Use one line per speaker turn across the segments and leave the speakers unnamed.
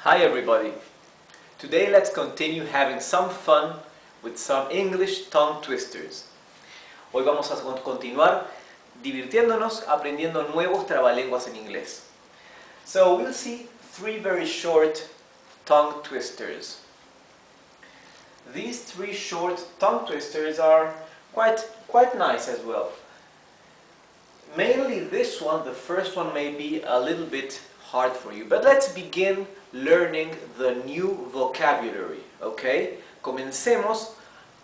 Hi everybody! Today let's continue having some fun with some English tongue twisters. Hoy vamos a continuar divirtiéndonos aprendiendo nuevos trabalenguas en inglés. So we'll see three very short tongue twisters. These three short tongue twisters are quite nice as well. Mainly this one, the first one, may be a little bit hard for you, but let's begin learning the new vocabulary, okay? Comencemos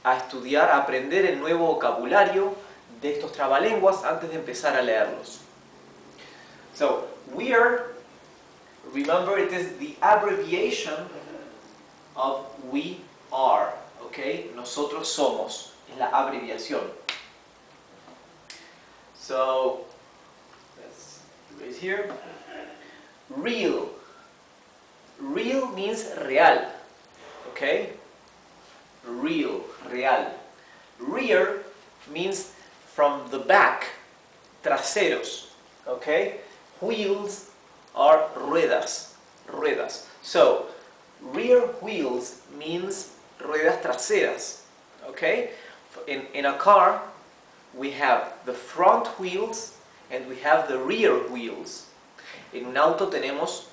a estudiar, a aprender el nuevo vocabulario de estos trabalenguas antes de empezar a leerlos. So, remember, it is the abbreviation of we are, okay? Nosotros somos, es la abreviación. So, let's do it here. Real. Real means real, okay? Real, real. Rear means from the back, traseros, okay? Wheels are ruedas, ruedas. So, rear wheels means ruedas traseras, okay? In a car, we have the front wheels and we have the rear wheels. En un auto tenemos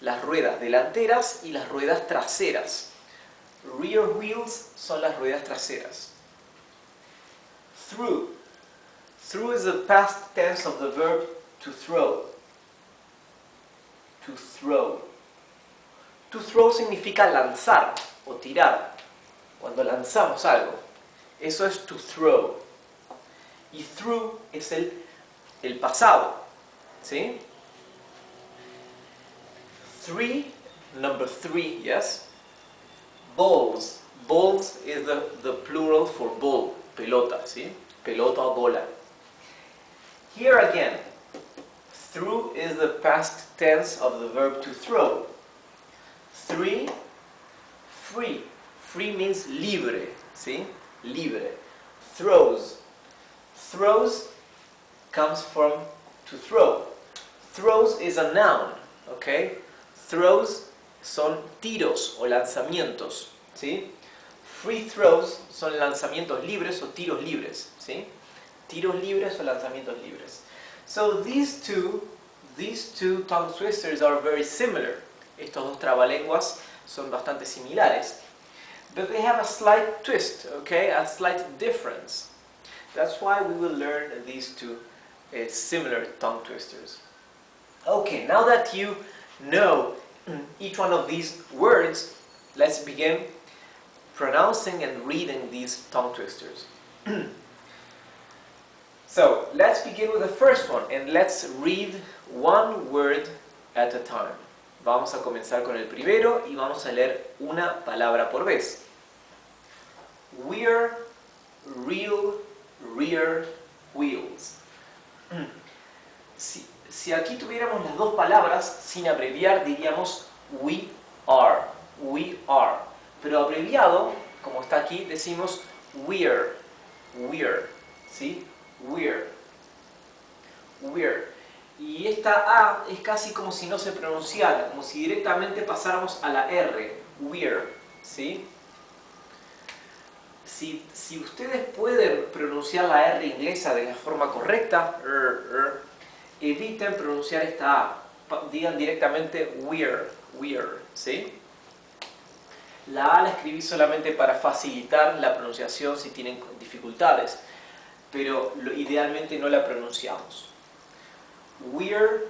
las ruedas delanteras y las ruedas traseras. Rear wheels son las ruedas traseras. Through. Through is the past tense of the verb to throw. To throw. To throw significa lanzar o tirar. Cuando lanzamos algo. Eso es to throw. Y through es el pasado. ¿Sí? Number three, yes? Balls. Balls is the plural for ball, pelota, ¿sí? Pelota o bola. Here again, through is the past tense of the verb to throw. Free. Free means libre, ¿sí? Libre. Throws. Throws comes from to throw. Throws is a noun, okay? Throws son tiros o lanzamientos, ¿sí? Free throws son lanzamientos libres o tiros libres, ¿sí? Tiros libres o lanzamientos libres. So these two tongue twisters are very similar. Estos dos trabalenguas son bastante similares. But they have a slight twist, okay? A slight difference. That's why we will learn these two similar tongue twisters. Okay, now that you know each one of these words, let's begin pronouncing and reading these tongue twisters. So, let's begin with the first one and let's read one word at a time. Vamos a comenzar con el primero y vamos a leer una palabra por vez. We're real rear wheels. Si aquí tuviéramos las dos palabras, sin abreviar, diríamos we are. Pero abreviado, como está aquí, decimos we're, ¿sí? We're. Y esta A es casi como si no se pronunciara, como si directamente pasáramos a la R, we're, ¿sí? Si ustedes pueden pronunciar la R inglesa de la forma correcta, eviten pronunciar esta A. Digan directamente we're, ¿sí? La A la escribí solamente para facilitar la pronunciación si tienen dificultades, pero idealmente no la pronunciamos. We're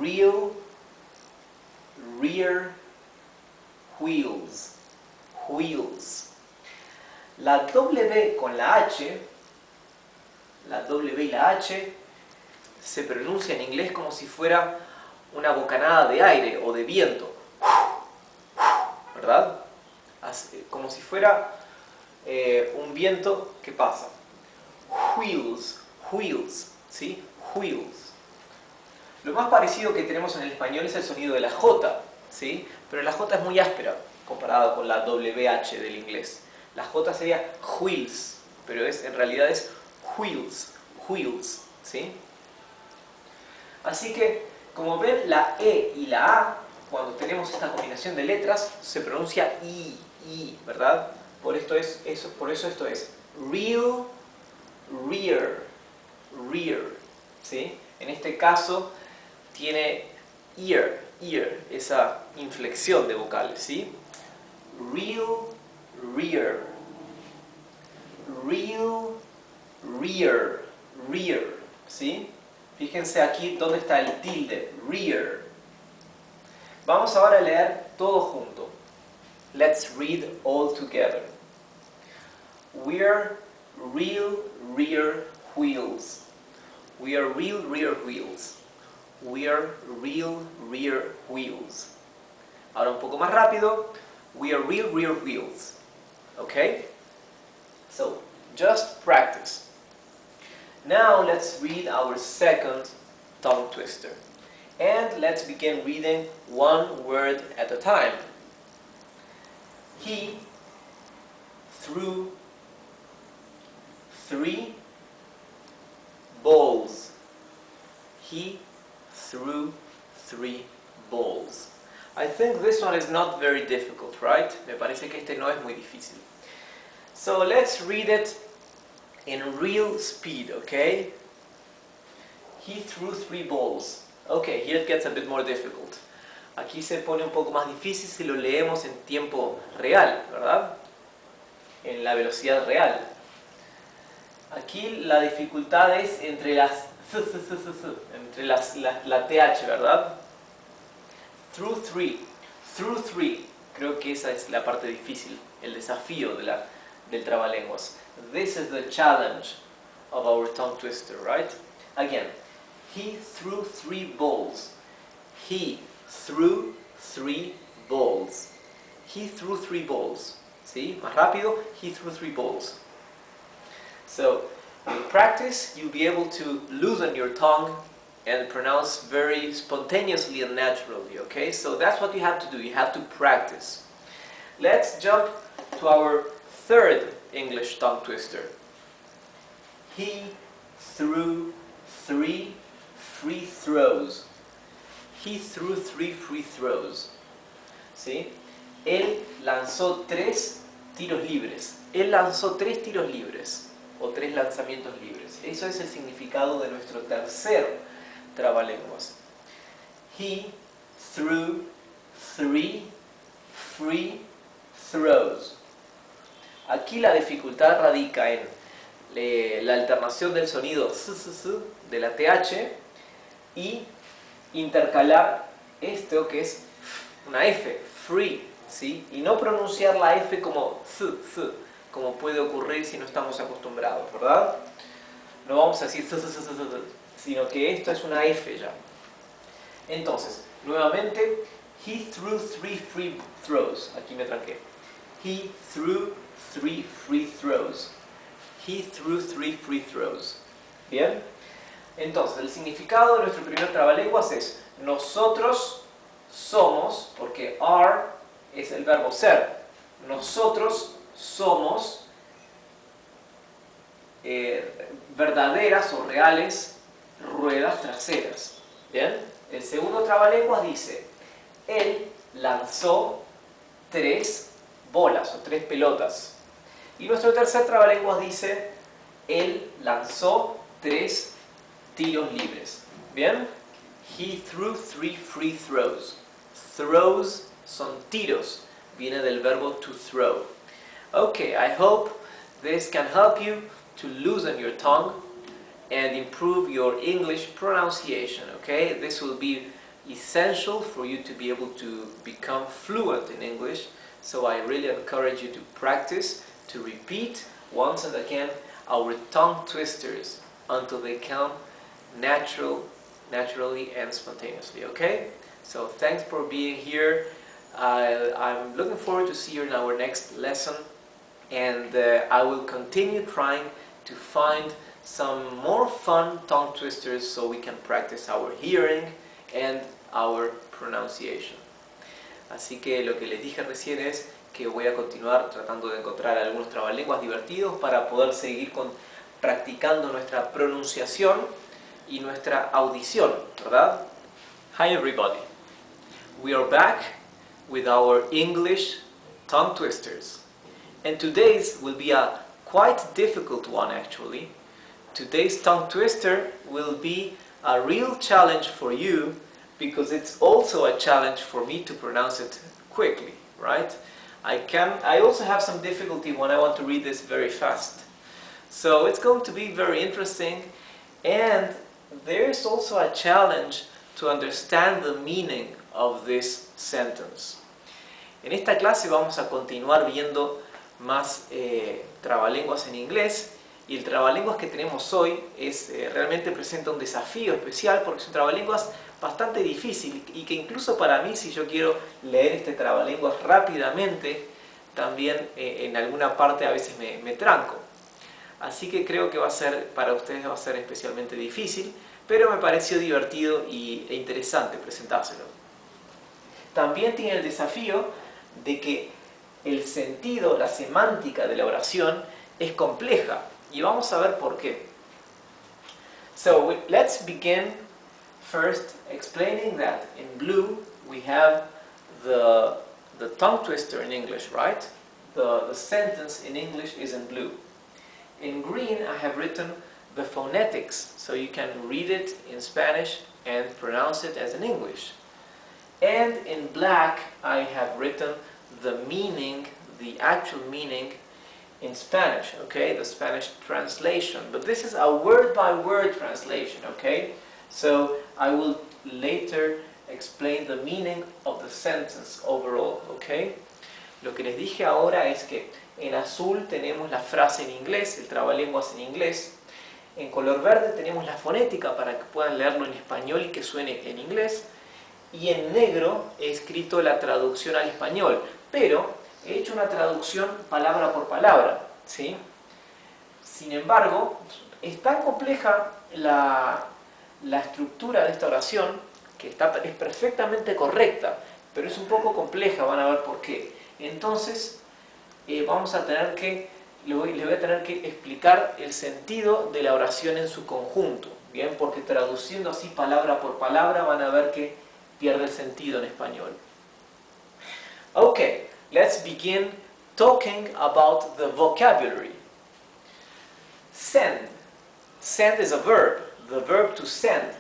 real rear wheels. La W con la H, la W y la H, se pronuncia en inglés como si fuera una bocanada de aire o de viento, ¿verdad? Como si fuera un viento que pasa. Wheels, ¿sí? Wheels. Lo más parecido que tenemos en el español es el sonido de la J, ¿sí? Pero la J es muy áspera comparada con la WH del inglés. La J sería wheels, pero en realidad es wheels, ¿sí? Así que, como ven, la E y la A cuando tenemos esta combinación de letras, se pronuncia I, ¿verdad? Por eso esto es real, rear, rear, ¿sí? En este caso tiene ear, esa inflexión de vocales, ¿sí? Real, rear, real, rear, rear, ¿sí? Fíjense aquí dónde está el tilde, rear. Vamos ahora a leer todo junto. Let's read all together. We're real rear wheels. We are real rear wheels. We are real rear wheels. Ahora un poco más rápido. We are real rear wheels. Okay? So, just practice. Now let's read our second tongue twister. And let's begin reading one word at a time. He threw 3 balls. He threw 3 balls. I think this one is not very difficult, right? Me parece que este no es muy difícil. So let's read it in real speed, okay? He threw 3 balls. Okay, here it gets a bit more difficult. Aquí se pone un poco más difícil si lo leemos en tiempo real, ¿verdad? En la velocidad real. Aquí la dificultad es entre las entre la TH, ¿verdad? Through 3. Creo que esa es la parte difícil, el desafío del trabalenguas. This is the challenge of our tongue twister, right? Again, he threw 3 balls. He threw 3 balls. He threw 3 balls. ¿Sí? Más rápido, he threw 3 balls. So, with practice, you'll be able to loosen your tongue and pronounce very spontaneously and naturally, okay? So that's what you have to do. You have to practice. Let's jump to our third English tongue twister. He threw 3 free throws. He threw 3 free throws. ¿Sí? Él lanzó 3 tiros libres. Él lanzó 3 tiros libres o 3 lanzamientos libres. Eso es el significado de nuestro tercer trabalenguas. He threw 3 free throws. Aquí la dificultad radica en la alternación del sonido de la TH y intercalar esto que es una F, free, ¿sí? Y no pronunciar la F como como puede ocurrir si no estamos acostumbrados, ¿verdad? No vamos a decir sino que esto es una F ya. Entonces, nuevamente, he threw 3 free throws. Aquí me tranqué. He threw 3 free throws. He threw 3 free throws. ¿Bien? Entonces, el significado de nuestro primer trabalenguas es nosotros somos, porque are es el verbo ser. Nosotros somos verdaderas o reales ruedas traseras. ¿Bien? El segundo trabalenguas dice, él lanzó 3 bolas o 3 pelotas. Y nuestro tercer trabalenguas dice, él lanzó 3 tiros libres. ¿Bien? He threw 3 free throws. Throws son tiros. Viene del verbo to throw. Okay, I hope this can help you to loosen your tongue and improve your English pronunciation, okay? This will be essential for you to be able to become fluent in English, so I really encourage you to practice, to repeat once and again our tongue twisters until they come naturally and spontaneously, okay? So thanks for being here. I'm looking forward to see you in our next lesson, and I will continue trying to find some more fun tongue twisters so we can practice our hearing and our pronunciation. Así que lo que les dije recién es que voy a continuar tratando de encontrar algunos trabalenguas divertidos para poder seguir practicando nuestra pronunciación y nuestra audición, ¿verdad? Hi everybody! we are back with our English tongue twisters. And today's will be a quite difficult one actually. Today's tongue twister will be a real challenge for you because it's also a challenge for me to pronounce it quickly, right? I also have some difficulty when I want to read this very fast. So it's going to be very interesting, and there's also a challenge to understand the meaning of this sentence. En esta clase vamos a continuar viendo más trabalenguas en inglés, y el trabalenguas que tenemos hoy realmente presenta un desafío especial porque es un trabalenguas bastante difícil y que incluso para mí, si yo quiero leer este trabalenguas rápidamente, también en alguna parte a veces me tranco. Así que creo que para ustedes va a ser especialmente difícil, pero me pareció divertido e interesante presentárselo. También tiene el desafío de que el sentido, la semántica de la oración es compleja, y vamos a ver por qué. So let's begin first explaining that in blue we have the tongue twister in English, right? The sentence in English is in blue. In green I have written the phonetics, so you can read it in Spanish and pronounce it as in English. And in black I have written the meaning, the actual meaning in Spanish, okay, the Spanish translation. But this is a word-by-word translation, okay? So I will later explain the meaning of the sentence overall, okay? Lo que les dije ahora es que en azul tenemos la frase en inglés, el trabalenguas en inglés. En color verde tenemos la fonética para que puedan leerlo en español y que suene en inglés. Y en negro he escrito la traducción al español, pero he hecho una traducción palabra por palabra, ¿sí? Sin embargo, es tan compleja la estructura de esta oración que es perfectamente correcta, pero es un poco compleja, van a ver por qué. Entonces, les voy a tener que explicar el sentido de la oración en su conjunto, ¿bien? Porque traduciendo así palabra por palabra van a ver que pierde el sentido en español. Okay, let's begin talking about the vocabulary. Send. Send is a verb, the verb to send.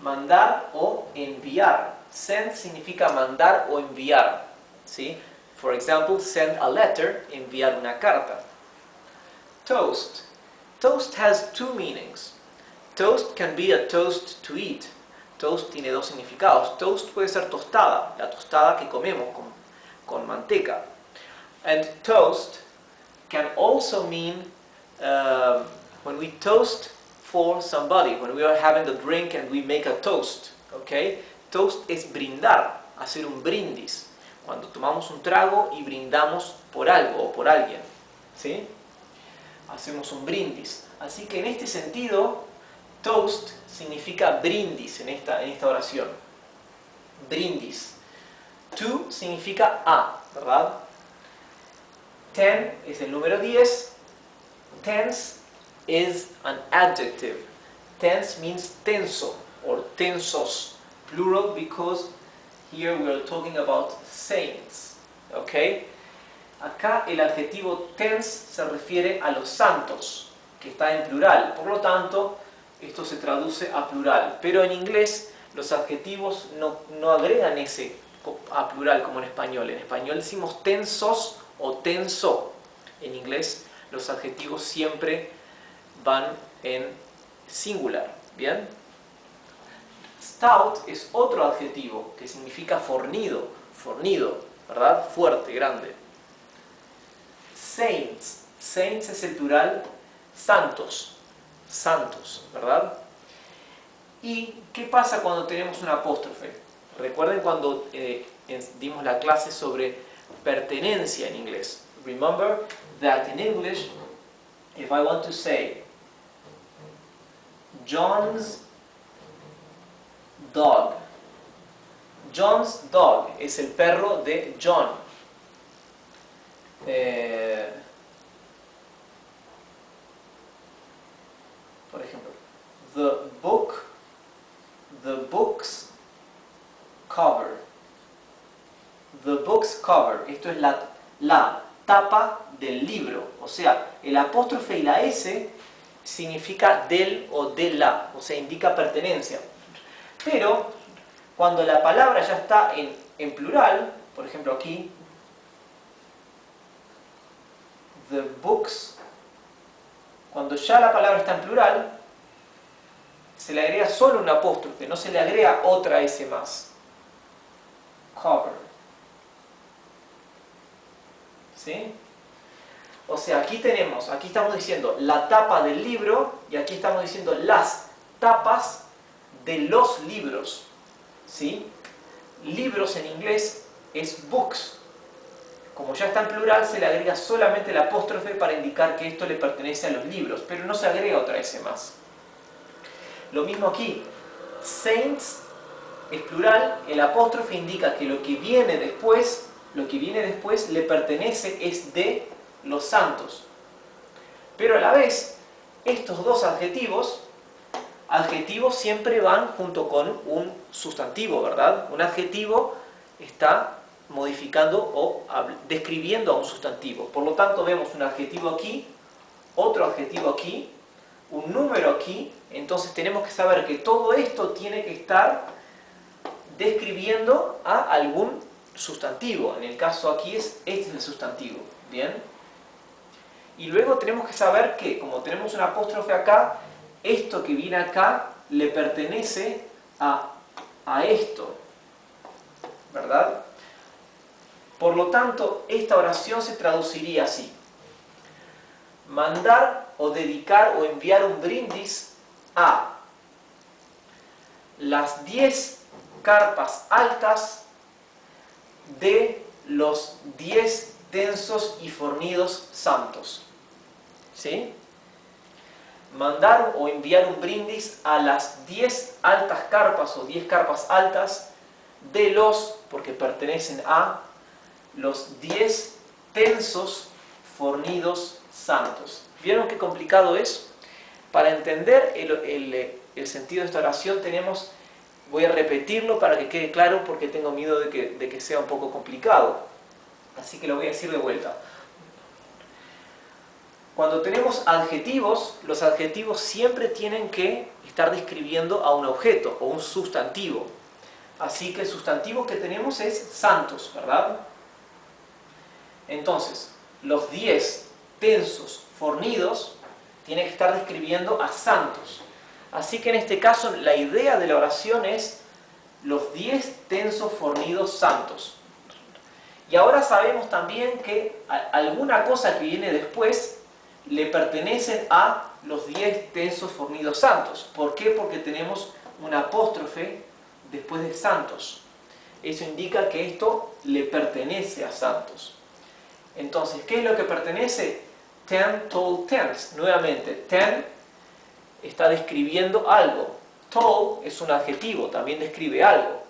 Mandar o enviar. Send significa mandar o enviar, ¿sí? For example, send a letter, enviar una carta. Toast. Toast has two meanings. Toast can be a toast to eat. Toast tiene dos significados. Toast puede ser tostada, la tostada que comemos con manteca. And toast can also mean when we toast for somebody, when we are having a drink and we make a toast, okay? Toast es brindar, hacer un brindis. Cuando tomamos un trago y brindamos por algo o por alguien, ¿sí? Hacemos un brindis. Así que en este sentido, toast significa brindis en esta oración. Brindis. To significa a, ¿verdad? 10 es el número 10. Tense is an adjective. Tense means tenso or tensos, plural, because here we are talking about saints. Okay? Acá el adjetivo tense se refiere a los santos, que está en plural. Por lo tanto, esto se traduce a plural. Pero en inglés los adjetivos no agregan ese a plural como en español. En español decimos tensos o tenso. En inglés los adjetivos siempre van en singular. ¿Bien? Stout es otro adjetivo que significa fornido, ¿verdad? Fuerte, grande. Saints. Saints es el plural santos, ¿verdad? ¿Y qué pasa cuando tenemos un apóstrofe? Recuerden cuando dimos la clase sobre pertenencia en inglés. Remember that in English, if I want to say John's dog. John's dog es el perro de John. Por ejemplo, the book's cover. the book's cover. Esto es la tapa del libro. O sea, el apóstrofe y la S significa del o de la, o sea, indica pertenencia. Pero cuando la palabra ya está en plural, por ejemplo aquí, the books, cuando ya la palabra está en plural, se le agrega solo un apóstrofe, no se le agrega otra S más. Cover. ¿Sí? O sea, aquí estamos diciendo la tapa del libro y aquí estamos diciendo las tapas de los libros. ¿Sí? Libros en inglés es books. Como ya está en plural, se le agrega solamente el apóstrofe para indicar que esto le pertenece a los libros, pero no se agrega otra S más. Lo mismo aquí. Saints es plural, el apóstrofe indica que lo que viene después le pertenece, es de los santos. Pero a la vez, estos dos adjetivos siempre van junto con un sustantivo, ¿verdad? Un adjetivo está modificando o describiendo a un sustantivo. Por lo tanto, vemos un adjetivo aquí, otro adjetivo aquí, un número aquí. Entonces tenemos que saber que todo esto tiene que estar describiendo a algún sustantivo. En el caso aquí este es el sustantivo. ¿Bien? Y luego tenemos que saber que, como tenemos un apóstrofe acá, esto que viene acá le pertenece a esto, ¿verdad? Por lo tanto, esta oración se traduciría así: mandar o dedicar o enviar un brindis a las 10 carpas altas de los 10 densos y fornidos santos. ¿Sí? Mandar o enviar un brindis a las 10 altas carpas o 10 carpas altas de los, porque pertenecen a, los 10 tensos fornidos santos. ¿Vieron qué complicado es? Para entender el sentido de esta oración voy a repetirlo para que quede claro, porque tengo miedo de que sea un poco complicado. Así que lo voy a decir de vuelta. Cuando tenemos adjetivos, los adjetivos siempre tienen que estar describiendo a un objeto o un sustantivo. Así que el sustantivo que tenemos es santos, ¿verdad? Entonces, los 10 tensos fornidos tienen que estar describiendo a santos. Así que en este caso la idea de la oración es los 10 tensos fornidos santos. Y ahora sabemos también que alguna cosa que viene después le pertenecen a los 10 tensos fornidos santos. ¿Por qué? Porque tenemos un apóstrofe después de santos. Eso indica que esto le pertenece a santos. Entonces, ¿qué es lo que pertenece? 10 tall tents. Nuevamente, 10 está describiendo algo. Tall es un adjetivo, también describe algo.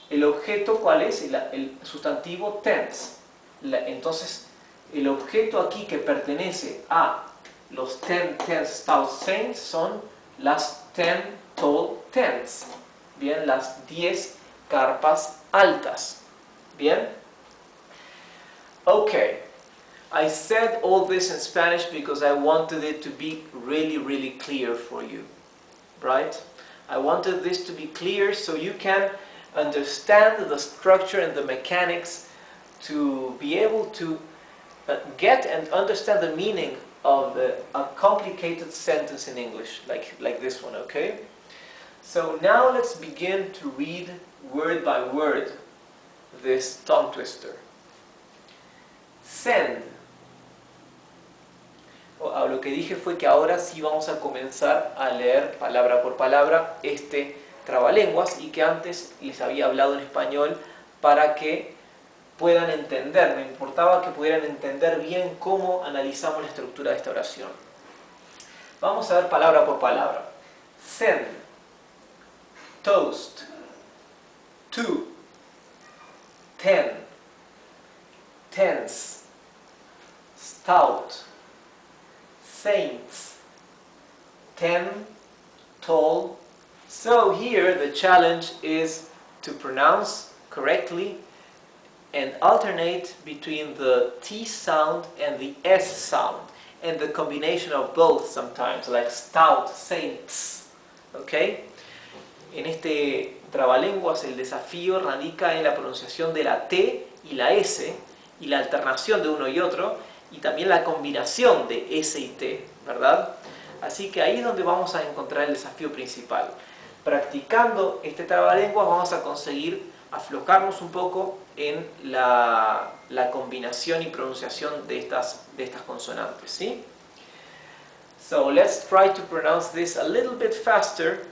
¿El objeto cuál es? El sustantivo tents. Entonces, el objeto aquí que pertenece a los 10 tall saints son las 10 tall tents. Bien, las 10 carpas altas. Bien. Okay. I said all this in Spanish because I wanted it to be really, really clear for you. Right? I wanted this to be clear so you can understand the structure and the mechanics, to be able to get and understand the meaning of a complicated sentence in English, like this one, okay? So now let's begin to read word by word this tongue twister. Send. Lo que dije fue que ahora sí vamos a comenzar a leer palabra por palabra este trabalenguas, y que antes les había hablado en español para que puedan entender. Me importaba que pudieran entender bien cómo analizamos la estructura de esta oración. Vamos a ver palabra por palabra. Send, toast, to, 10, tense, stout, saints, 10 tall. So here the challenge is to pronounce correctly and alternate between the T sound and the S sound, and the combination of both sometimes, like stout, saints. Okay? En este trabalenguas el desafío radica en la pronunciación de la T y la S, y la alternación de uno y otro, y también la combinación de S y T, ¿verdad? Así que ahí es donde vamos a encontrar el desafío principal. Practicando este trabalenguas vamos a conseguir aflojarnos un poco en la combinación y pronunciación de estas consonantes, ¿sí? So let's try to pronounce this a little bit faster,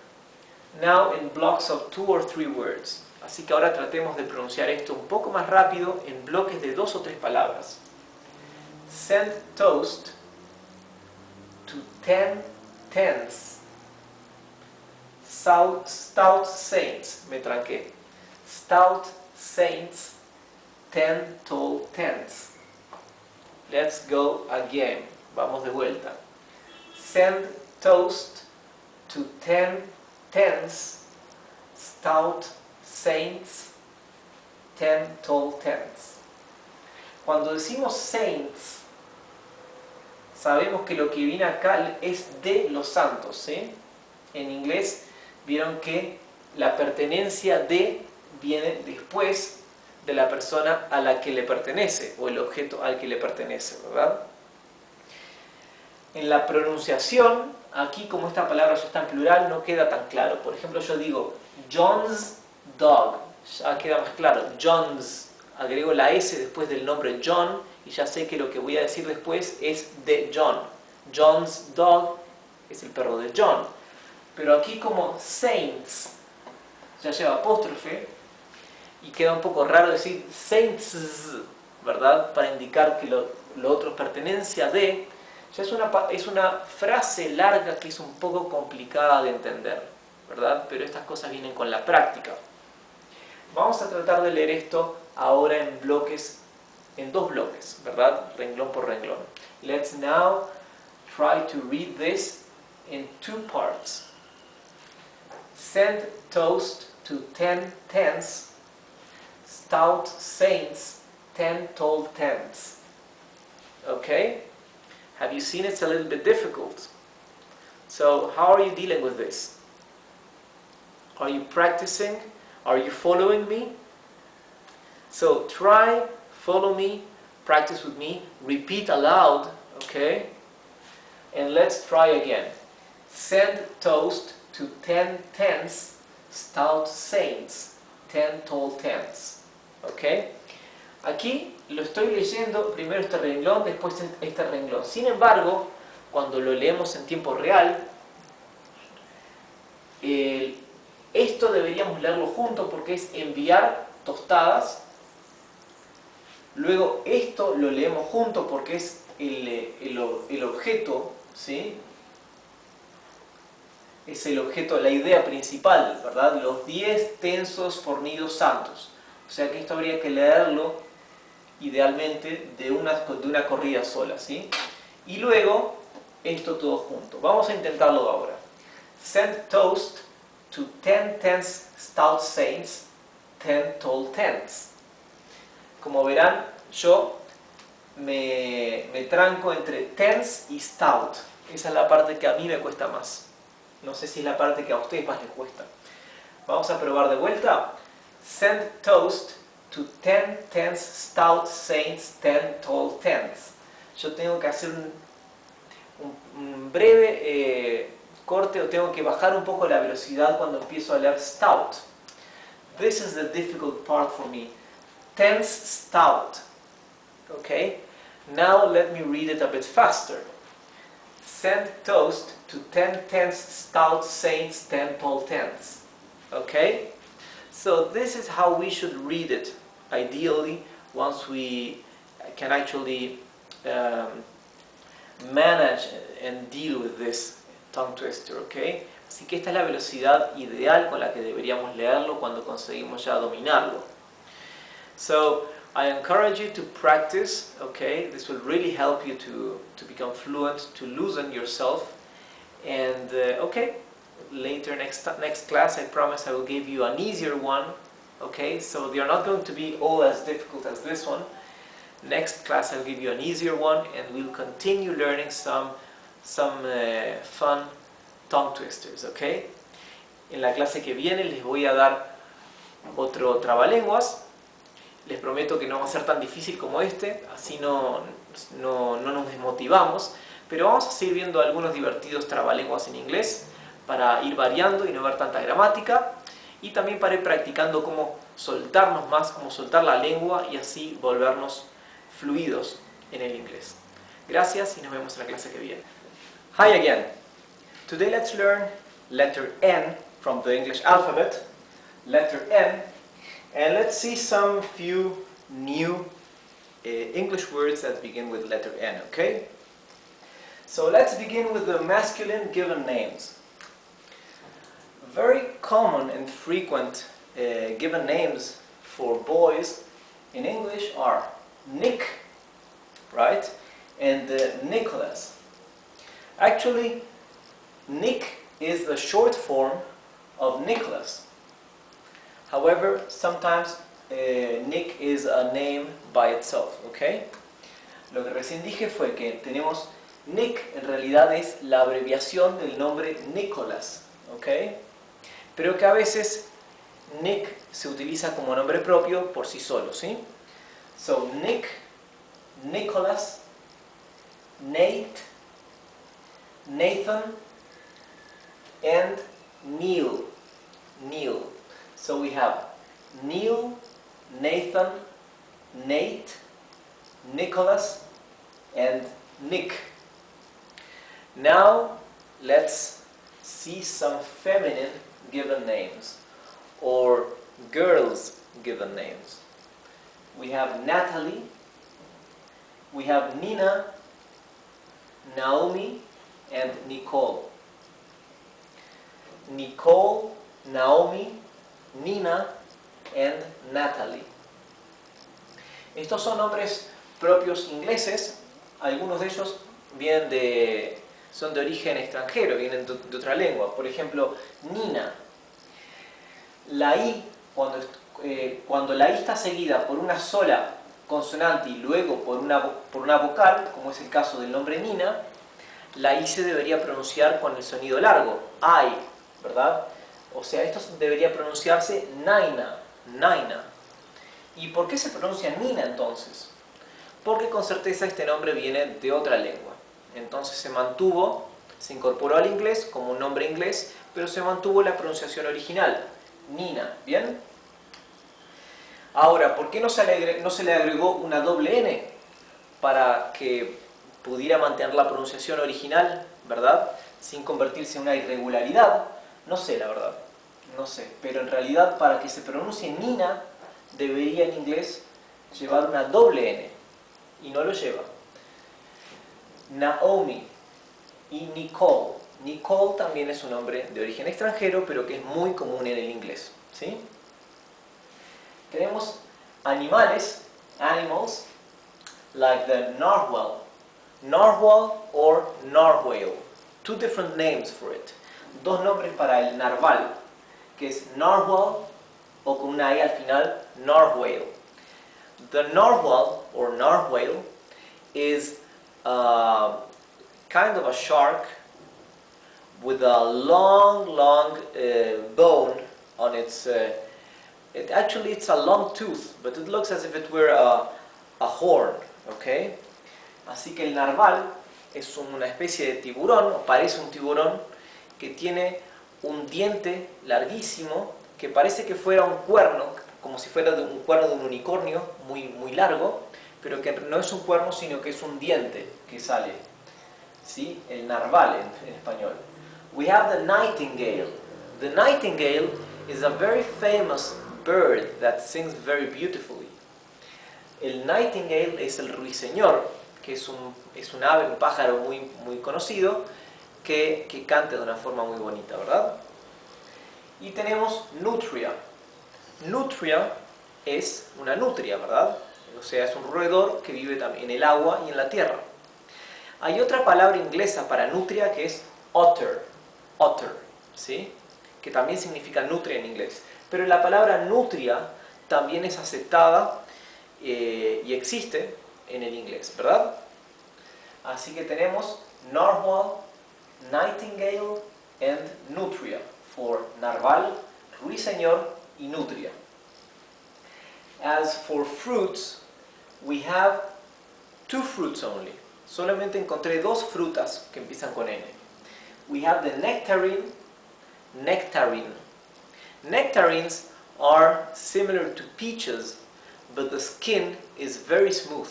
now in blocks of 2 or 3 words. Así que ahora tratemos de pronunciar esto un poco más rápido en bloques de 2 o 3 palabras. Send toast to 10 tens. Stout saints. Me tranqué. Stout saints, 10 tall tens. Let's go again. Vamos de vuelta. Send toast to 10 tens. Stout saints, 10 tall tens. Cuando decimos saints, sabemos que lo que viene acá es de los santos, ¿sí? En inglés vieron que la pertenencia de viene después de la persona a la que le pertenece, o el objeto al que le pertenece, ¿verdad? En la pronunciación, aquí como esta palabra ya está en plural, no queda tan claro. Por ejemplo, yo digo John's dog, ya queda más claro. John's, agrego la S después del nombre John, y ya sé que lo que voy a decir después es de John. John's dog es el perro de John. Pero aquí como saints, ya lleva apóstrofe, y queda un poco raro decir saints, ¿verdad? Para indicar que lo otro es pertenencia de. Ya es una frase larga que es un poco complicada de entender, ¿verdad? Pero estas cosas vienen con la práctica. Vamos a tratar de leer esto ahora en bloques, en 2 bloques, ¿verdad? Renglón por renglón. Let's now try to read this in 2 parts. Send toast to 10 tens. Stout saints, 10 tall tens. Okay? Have you seen it's a little bit difficult? So how are you dealing with this? Are you practicing? Are you following me? So try, follow me, practice with me, repeat aloud, okay? And let's try again. Send toast to 10 tens, stout saints, 10 tall tens. Okay? Aquí lo estoy leyendo, primero este renglón, después este renglón. Sin embargo, cuando lo leemos en tiempo real, esto deberíamos leerlo juntos porque es enviar tostadas. Luego esto lo leemos juntos porque es el objeto, ¿sí? Es el objeto, la idea principal, ¿verdad? Los 10 tensos fornidos santos. O sea que esto habría que leerlo idealmente de una corrida sola, ¿sí? Y luego esto todo junto. Vamos a intentarlo ahora. Send toast to 10 tens stout saints, 10 tall tens. Como verán, yo me tranco entre tens y stout. Esa es la parte que a mí me cuesta más. No sé si es la parte que a ustedes más les cuesta. Vamos a probar de vuelta. Send toast to 10 tens stout saints, 10 tall tens. Yo tengo que hacer un breve corte, o tengo que bajar un poco la velocidad cuando empiezo a leer stout. This is the difficult part for me. Tens stout. Okay? Now let me read it a bit faster. Send toast to 10 tens stout saints, 10 tall tens. Okay? So this is how we should read it, ideally, once we can actually manage and deal with this tongue twister, okay? Así que esta es la velocidad ideal con la que deberíamos leerlo cuando conseguimos ya dominarlo. So I encourage you to practice, okay? This will really help you to become fluent, to loosen yourself. And okay, later next class I promise I will give you an easier one Okay, so they are not going to be all as difficult as this one. Next class I'll give you an easier one, and we'll continue learning some fun tongue twisters, okay? En la clase que viene les voy a dar otro trabalenguas. Les prometo que no va a ser tan difícil como este, así no nos desmotivamos, pero vamos a seguir viendo algunos divertidos trabalenguas en inglés para ir variando y no ver tanta gramática, y también para ir practicando cómo soltarnos más, cómo soltar la lengua y así volvernos fluidos en el inglés. Gracias y nos vemos en la clase que viene. Hi again. Today let's learn letter N from the English alphabet, letter N, and let's see some few new English words that begin with letter N, okay? So let's begin with the masculine given names. Very common and frequent given names for boys in English are Nick, right? And Nicholas. Actually, Nick is the short form of Nicholas. However, sometimes Nick is a name by itself, okay? Lo que recién dije fue que tenemos Nick, en realidad es la abreviación del nombre Nicholas, okay? Pero que a veces Nick se utiliza como nombre propio por sí solo, ¿sí? So, Nick, Nicholas, Nate, Nathan, and Neil. Neil. So we have Neil, Nathan, Nate, Nicholas, and Nick. Now let's see some feminine given names or girls given names. We have Natalie, we have Nina, Naomi, and Nicole. Nicole, Naomi, Nina, and Natalie. Estos son nombres propios ingleses. Algunos de ellos son de origen extranjero, vienen de otra lengua. Por ejemplo, Nina. La I, cuando la I está seguida por una sola consonante y luego por una vocal, como es el caso del nombre Nina, la I se debería pronunciar con el sonido largo, I, ¿verdad? O sea, esto debería pronunciarse Naina, Naina. ¿Y por qué se pronuncia Nina entonces? Porque con certeza este nombre viene de otra lengua. Entonces se incorporó al inglés como un nombre inglés, pero se mantuvo la pronunciación original, Nina, ¿bien? Ahora, ¿por qué no se le agregó una doble N? Para que pudiera mantener la pronunciación original, ¿verdad? Sin convertirse en una irregularidad. No sé, la verdad, no sé. Pero en realidad, para que se pronuncie Nina, debería en inglés llevar una doble N. Y no lo lleva. Naomi y Nicole. Nicole también es un nombre de origen extranjero, pero que es muy común en el inglés, ¿sí? Tenemos animales, animals, like the narwhal. Narwhal or narwhal. Two different names for it. Dos nombres para el narval, que es narwhal o con una E al final, narwhal. The narwhal or narwhal is kind of a shark with a long bone on its actually it's a long tooth, but it looks as if it were a horn, okay? Así que el narval es una especie de tiburón, o parece un tiburón, que tiene un diente larguísimo, que parece que fuera un cuerno, como si fuera un cuerno de un unicornio, muy largo, pero que no es un cuerno, sino que es un diente que sale, ¿sí? El narval en español. We have the nightingale. The nightingale is a very famous bird that sings very beautifully. El nightingale es el ruiseñor, que es un ave, un pájaro muy conocido, que canta de una forma muy bonita, ¿verdad? Y tenemos nutria. Nutria es una nutria, ¿verdad? O sea, es un roedor que vive también en el agua y en la tierra. Hay otra palabra inglesa para nutria que es otter, ¿sí? Que también significa nutria en inglés. Pero la palabra nutria también es aceptada y existe en el inglés, ¿verdad? Así que tenemos narwhal, nightingale and nutria for narval, ruiseñor y nutria. As for fruits, we have 2 fruits only. Solamente encontré 2 frutas que empiezan con N. We have the nectarine. Nectarines are similar to peaches, but the skin is very smooth.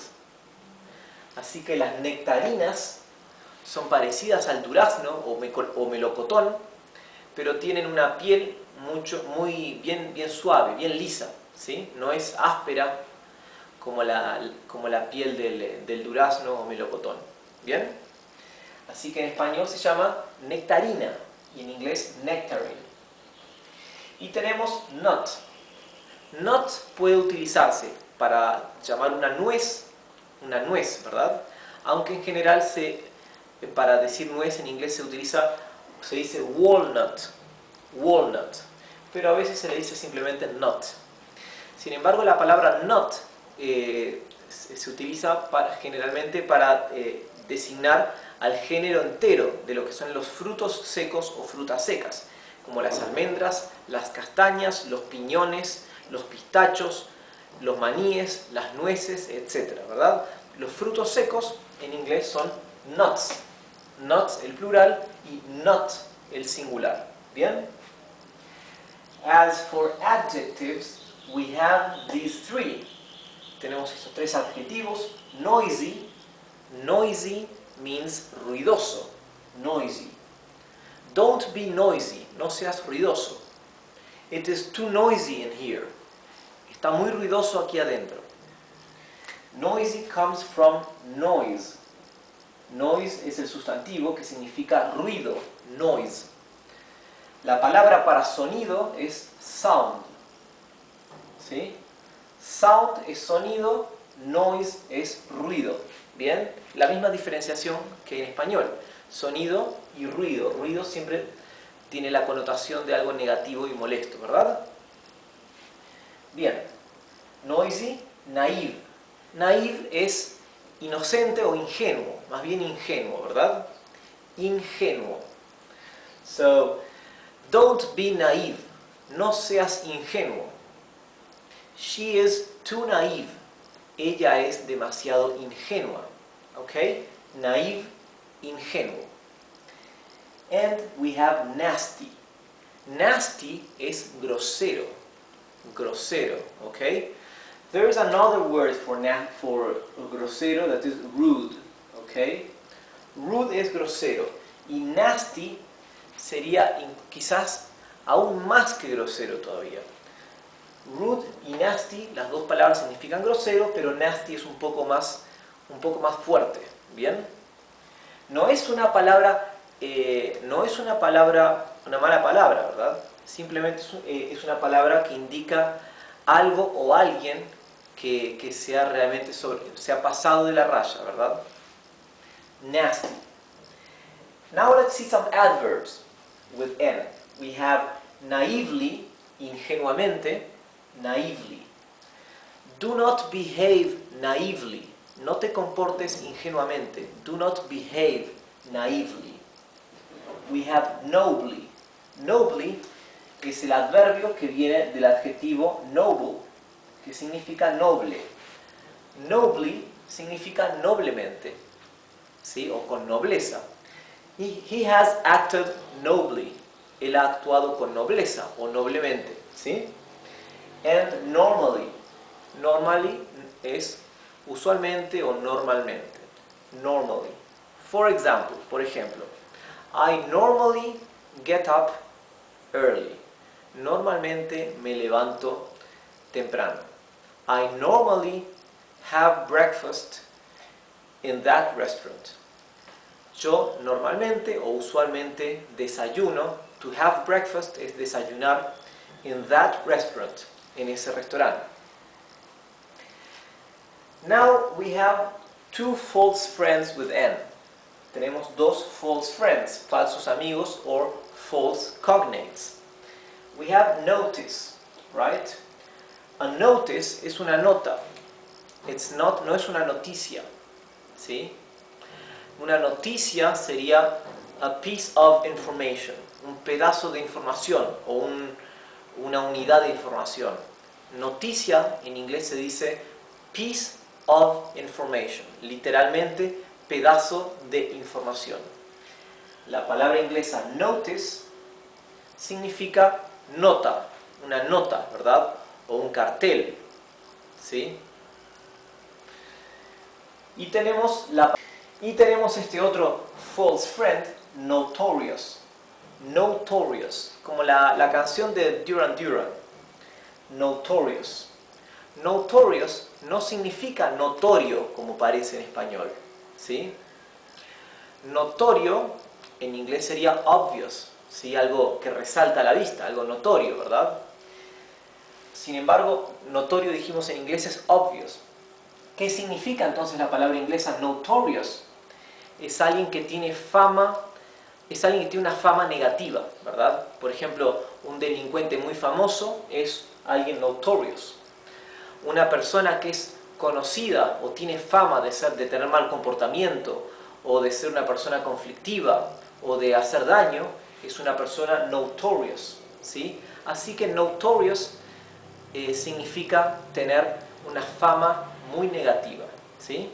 Así que las nectarinas son parecidas al durazno o melocotón, pero tienen una piel muy bien suave, bien lisa, ¿sí? No es áspera como la piel del durazno o melocotón. ¿Bien? Así que en español se llama nectarina y en inglés nectarine. Y tenemos nut. Nut puede utilizarse para llamar una nuez, ¿verdad? Aunque en general para decir nuez en inglés se dice walnut, pero a veces se le dice simplemente nut. Sin embargo, la palabra nut se utiliza generalmente para designar al género entero de lo que son los frutos secos o frutas secas, como las almendras, las castañas, los piñones, los pistachos, los maníes, las nueces, etc., ¿verdad? Los frutos secos en inglés son nuts. Nuts el plural y nut el singular. ¿Bien? As for adjectives, we have these 3. Tenemos esos 3 adjetivos. Noisy. Noisy means ruidoso. Noisy. Don't be noisy. No seas ruidoso. It is too noisy in here. Está muy ruidoso aquí adentro. Noisy comes from noise. Noise es el sustantivo que significa ruido. Noise. La palabra para sonido es sound. ¿Sí? Sound es sonido, noise es ruido. ¿Bien? La misma diferenciación que en español. Sonido y ruido. Ruido siempre tiene la connotación de algo negativo y molesto, ¿verdad? Bien. Noisy, naive. Naive es inocente o ingenuo. Más bien ingenuo, ¿verdad? Ingenuo. So, don't be naive. No seas ingenuo. She is too naive. Ella es demasiado ingenua. ¿Ok? Naive, ingenuo. And we have nasty. Nasty es grosero. Grosero. ¿Ok? There is another word for grosero that is rude. ¿Ok? Rude es grosero. Y nasty sería quizás aún más que grosero todavía. Rude y nasty, las dos palabras significan grosero, pero nasty es un poco más fuerte. ¿Bien? No es una palabra, una mala palabra, ¿verdad? Simplemente es una palabra que indica algo o alguien que sea realmente sea pasado de la raya, ¿verdad? Nasty. Now let's see some adverbs with N. We have naively, ingenuamente, naively. Do not behave naively. No te comportes ingenuamente. Do not behave naively. We have nobly. Nobly es el adverbio que viene del adjetivo noble, que significa noble. Nobly significa noblemente, ¿sí? O con nobleza. He has acted nobly. Él ha actuado con nobleza o noblemente, ¿sí? And normally. Normally es usualmente o normalmente. Normally. For example, por ejemplo, I normally get up early. Normalmente me levanto temprano. I normally have breakfast in that restaurant. Yo normalmente o usualmente desayuno. To have breakfast es desayunar in that restaurant, en ese restaurante. Now we have 2 false friends with N. Tenemos 2 false friends, falsos amigos or false cognates. We have notice. right? A notice es una nota. No es una noticia, ¿sí? Una noticia sería a piece of information, un pedazo de información o una unidad de información. Noticia en inglés se dice piece of information, literalmente pedazo de información. La palabra inglesa notice significa nota, una nota, ¿verdad? O un cartel, ¿sí? Y tenemos este otro false friend, notorious. Notorious, como la canción de Duran Duran. Notorious. Notorious no significa notorio, como parece en español, ¿sí? Notorio en inglés sería obvious, ¿sí? Algo que resalta a la vista, algo notorio, ¿verdad? Sin embargo, notorio dijimos en inglés es obvious. ¿Qué significa entonces la palabra inglesa notorious? Es alguien que tiene fama, es alguien que tiene una fama negativa, ¿verdad? Por ejemplo, un delincuente muy famoso es alguien notorious. Una persona que es conocida o tiene fama de tener mal comportamiento o de ser una persona conflictiva o de hacer daño es una persona notorious, ¿sí? Así que notorious significa tener una fama muy negativa, ¿sí?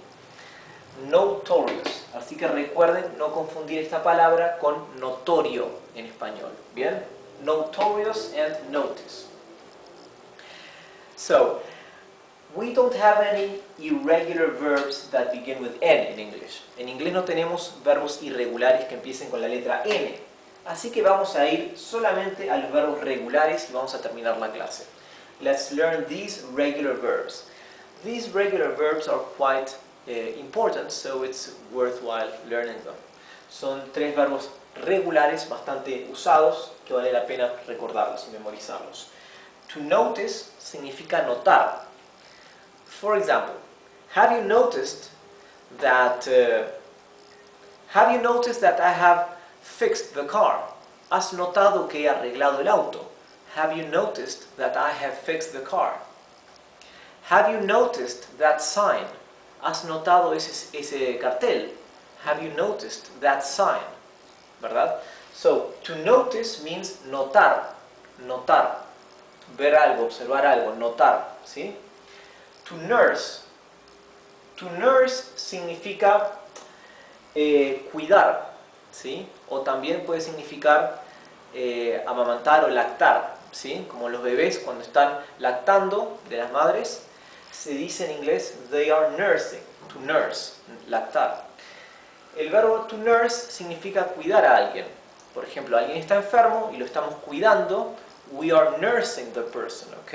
Notorious. Así que recuerden no confundir esta palabra con notorio en español. ¿Bien? Notorious and notice. So, we don't have any irregular verbs that begin with N in English. En inglés no tenemos verbos irregulares que empiecen con la letra N. Así que vamos a ir solamente a los verbos regulares y vamos a terminar la clase. Let's learn these regular verbs. These regular verbs are quite important, so it's worthwhile learning them. Son tres verbos regulares bastante usados que vale la pena recordarlos y memorizarlos. To notice significa notar. For example, have you noticed that I have fixed the car? ¿Has notado que he arreglado el auto? Have you noticed that I have fixed the car? Have you noticed that sign? ¿Has notado ese cartel? Have you noticed that sign? ¿Verdad? So, to notice means notar, notar, ver algo, observar algo, notar, ¿sí? To nurse significa cuidar, ¿sí? O también puede significar amamantar o lactar, ¿sí? Como los bebés cuando están lactando de las madres, se dice en inglés they are nursing, to nurse, lactar. El verbo to nurse significa cuidar a alguien. Por ejemplo, alguien está enfermo y lo estamos cuidando. We are nursing the person, ¿ok?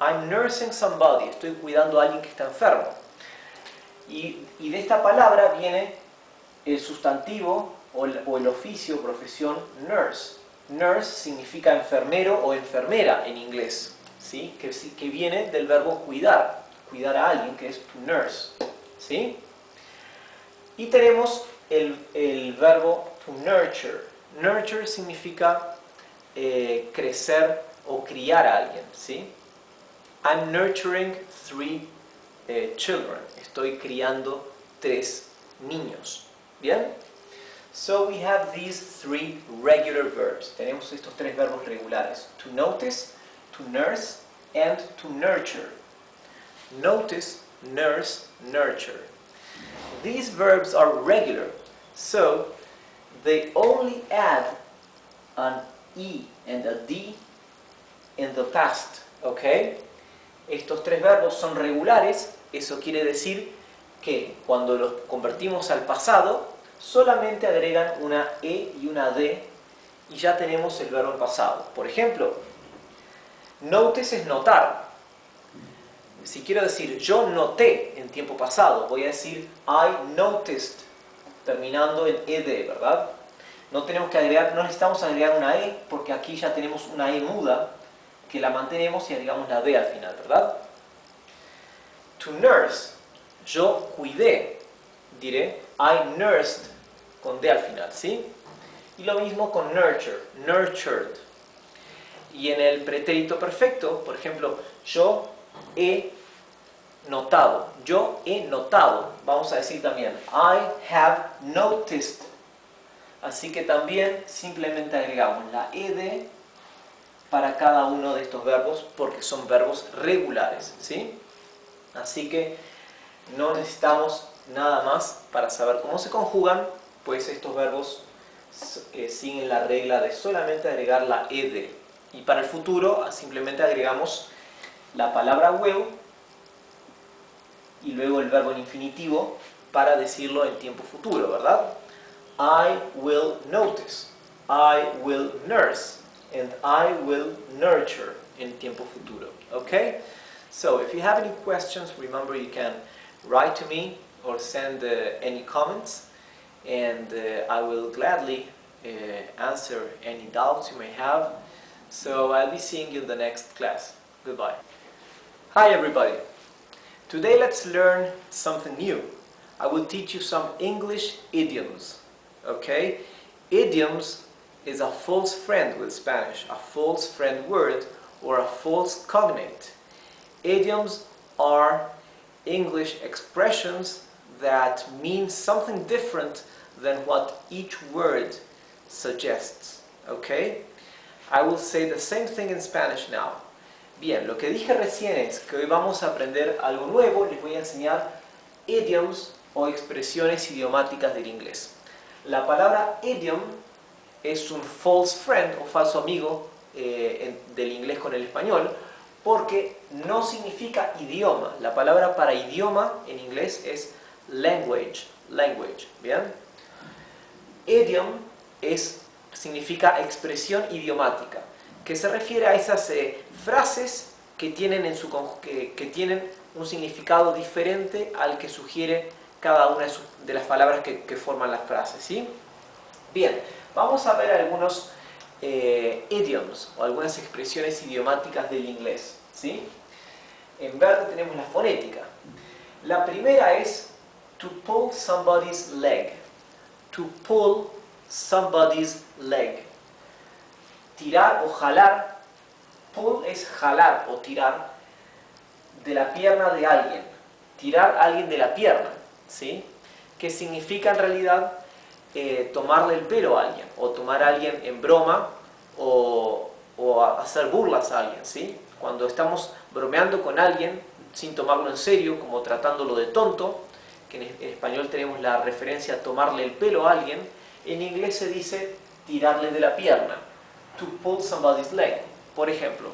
I'm nursing somebody, estoy cuidando a alguien que está enfermo. Y de esta palabra viene el sustantivo o el oficio o profesión nurse. Nurse significa enfermero o enfermera en inglés, ¿sí? Que viene del verbo cuidar, cuidar a alguien, que es to nurse, ¿sí? Y tenemos el verbo to nurture. Nurture significa crecer o criar a alguien, ¿sí? I'm nurturing 3 children. Estoy criando 3 niños. ¿Bien? So we have these 3 regular verbs. Tenemos estos 3 verbos regulares. To notice, to nurse, and to nurture. Notice, nurse, nurture. These verbs are regular, so they only add an E and a D in the past, ¿ok? Estos 3 verbos son regulares, eso quiere decir que cuando los convertimos al pasado, solamente agregan una E y una D y ya tenemos el verbo en pasado. Por ejemplo, notice es notar. Si quiero decir yo noté en tiempo pasado, voy a decir I noticed, terminando en ed, ¿verdad? No necesitamos agregar una E porque aquí ya tenemos una E muda que la mantenemos y agregamos la D al final, ¿verdad? To nurse, yo cuidé, diré I nursed con D al final, ¿sí? Y lo mismo con nurture, nurtured. Y en el pretérito perfecto, por ejemplo, yo he notado. Yo he notado. Vamos a decir también, I have noticed. Así que también simplemente agregamos la ed para cada uno de estos verbos porque son verbos regulares, ¿sí? Así que no necesitamos nada más para saber cómo se conjugan, pues estos verbos siguen la regla de solamente agregar la ed. Y para el futuro simplemente agregamos la palabra will y luego el verbo en infinitivo para decirlo en tiempo futuro, ¿verdad? I will notice, I will nurse, and I will nurture en tiempo futuro. Okay? So if you have any questions, remember you can write to me or send any comments, and I will gladly answer any doubts you may have. So I'll be seeing you in the next class. Goodbye. Hi everybody. Today let's learn something new. I will teach you some English idioms. Okay? Idioms is a false friend with Spanish, a false friend word or a false cognate. Idioms are English expressions that mean something different than what each word suggests. Okay? I will say the same thing in Spanish now. Bien, lo que dije recién es que hoy vamos a aprender algo nuevo. Les voy a enseñar idioms o expresiones idiomáticas del inglés. La palabra idiom es un false friend o falso amigo del inglés con el español porque no significa idioma. La palabra para idioma en inglés es language. ¿Bien? Idiom significa expresión idiomática, que se refiere a esas frases que tienen un significado diferente al que sugiere cada una de las palabras que forman las frases, ¿sí? Bien, vamos a ver algunos idioms o algunas expresiones idiomáticas del inglés, ¿sí? En verde tenemos la fonética. La primera es to pull somebody's leg. To pull somebody's leg. Tirar o jalar. Pull es jalar o tirar de la pierna de alguien. Tirar a alguien de la pierna, ¿sí? Que significa en realidad tomarle el pelo a alguien, o tomar a alguien en broma, o hacer burlas a alguien, ¿sí? Cuando estamos bromeando con alguien sin tomarlo en serio, como tratándolo de tonto, que en español tenemos la referencia a tomarle el pelo a alguien, en inglés se dice tirarle de la pierna, to pull somebody's leg. Por ejemplo,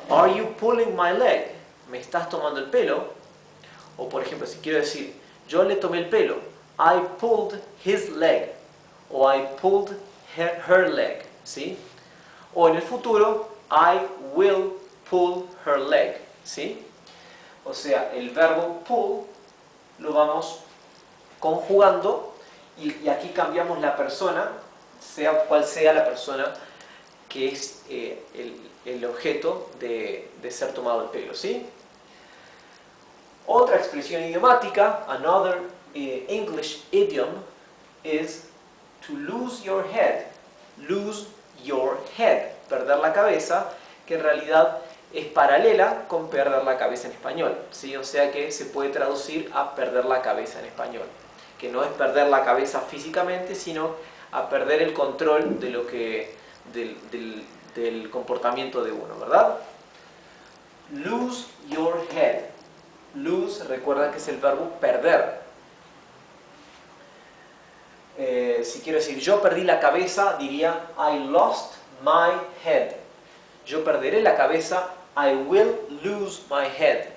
are you pulling my leg? ¿Me estás tomando el pelo? O por ejemplo, si quiero decir, yo le tomé el pelo, I pulled his leg, o I pulled her leg, ¿sí? O en el futuro, I will pull her leg, ¿sí? O sea, el verbo pull lo vamos conjugando y aquí cambiamos la persona, sea cual sea la persona que es el objeto de ser tomado el pelo, ¿sí? Otra expresión idiomática, another English idiom, is to lose your head. Lose your head, perder la cabeza, que en realidad es paralela con perder la cabeza en español, ¿sí? O sea que se puede traducir a perder la cabeza en español, que no es perder la cabeza físicamente, sino a perder el control de lo que, del comportamiento de uno, ¿verdad? Lose your head. Lose, recuerda que es el verbo perder. Si quiero decir yo perdí la cabeza, diría I lost my head. Yo perderé la cabeza, I will lose my head.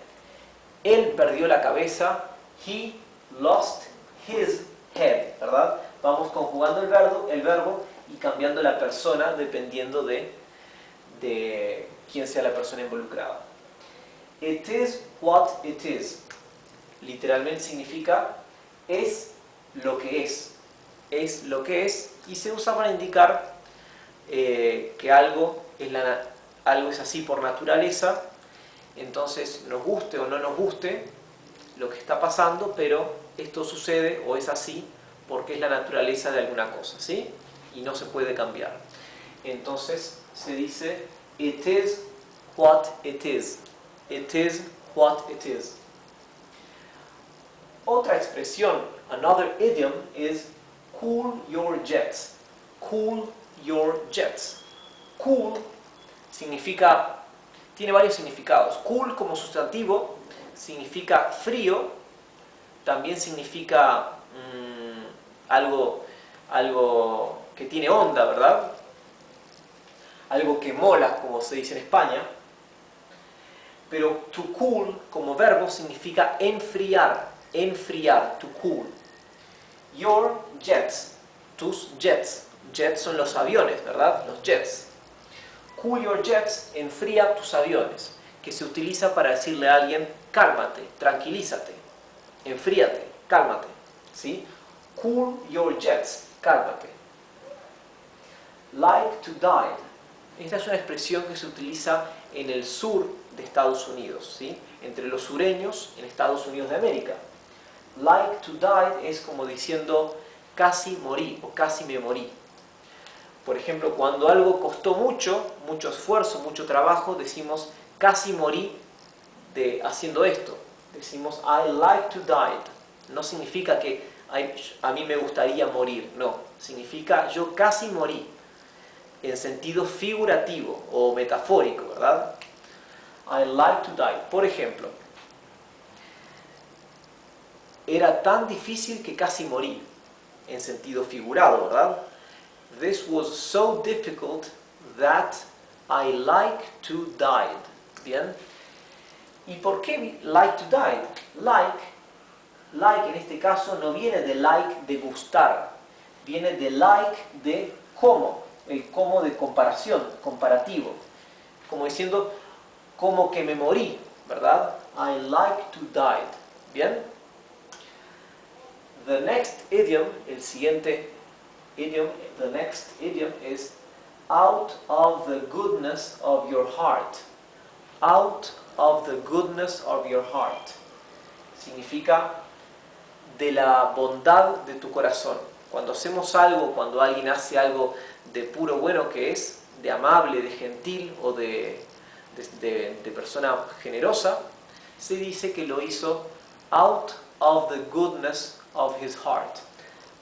Él perdió la cabeza, he lost his head, ¿verdad? Vamos conjugando el verbo y cambiando la persona dependiendo de quién sea la persona involucrada. It is what it is. Literalmente significa es lo que es. Es lo que es y se usa para indicar que algo es así por naturaleza. Entonces nos guste o no nos guste lo que está pasando, pero esto sucede o es así porque es la naturaleza de alguna cosa, ¿sí? Y no se puede cambiar. Entonces se dice It is what it is. It is what it is. Otra expresión, another idiom, is cool your jets. Cool your jets. Cool significa, tiene varios significados. Cool como sustantivo significa frío, también significa algo que tiene onda, ¿verdad? Algo que mola, como se dice en España. Pero to cool como verbo significa enfriar, enfriar, to cool. Your jets, tus jets. Jets son los aviones, ¿verdad? Los jets. Cool your jets, enfría tus aviones, que se utiliza para decirle a alguien, cálmate, tranquilízate, enfríate, cálmate, ¿sí? Cool your jets, cálmate. Like to die. Esta es una expresión que se utiliza en el sur de Estados Unidos, ¿sí? Entre los sureños en Estados Unidos de América. Like to die es como diciendo casi morí o casi me morí. Por ejemplo, cuando algo costó mucho esfuerzo, mucho trabajo, decimos casi morí haciendo esto. Decimos I like to die. No significa que a mí me gustaría morir, no. Significa yo casi morí, en sentido figurativo o metafórico, ¿verdad? I like to die. Por ejemplo, era tan difícil que casi morí, en sentido figurado, ¿verdad? This was so difficult that I like to die. ¿Bien? ¿Y por qué like to die? Like en este caso no viene de like de gustar, viene de like de cómo, el cómo de comparación, comparativo, como diciendo como que me morí, ¿verdad? I like to die. ¿Bien? The next idiom, el siguiente idiom, the next idiom is out of the goodness of your heart. Out of the goodness of your heart. Significa de la bondad de tu corazón. Cuando hacemos algo, cuando alguien hace algo de puro bueno que es, de amable, de gentil o de persona generosa, se dice que lo hizo out of the goodness of his heart.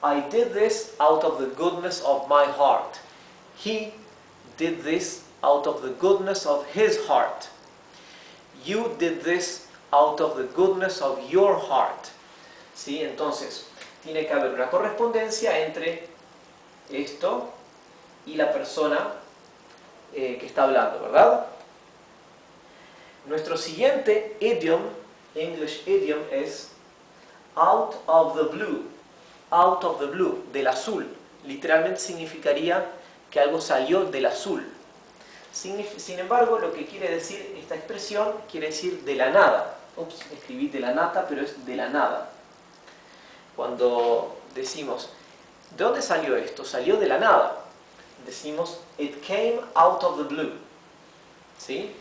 I did this out of the goodness of my heart. He did this out of the goodness of his heart. You did this out of the goodness of your heart. ¿Sí? Entonces, tiene que haber una correspondencia entre esto y la persona que está hablando, ¿verdad? Nuestro siguiente idiom, English idiom, es out of the blue. Out of the blue, del azul. Literalmente significaría que algo salió del azul. Sin embargo, lo que quiere decir esta expresión, quiere decir de la nada. Ups, escribí de la nata, pero es de la nada. Cuando decimos, ¿de dónde salió esto? Salió de la nada. Decimos, it came out of the blue. ¿Sí?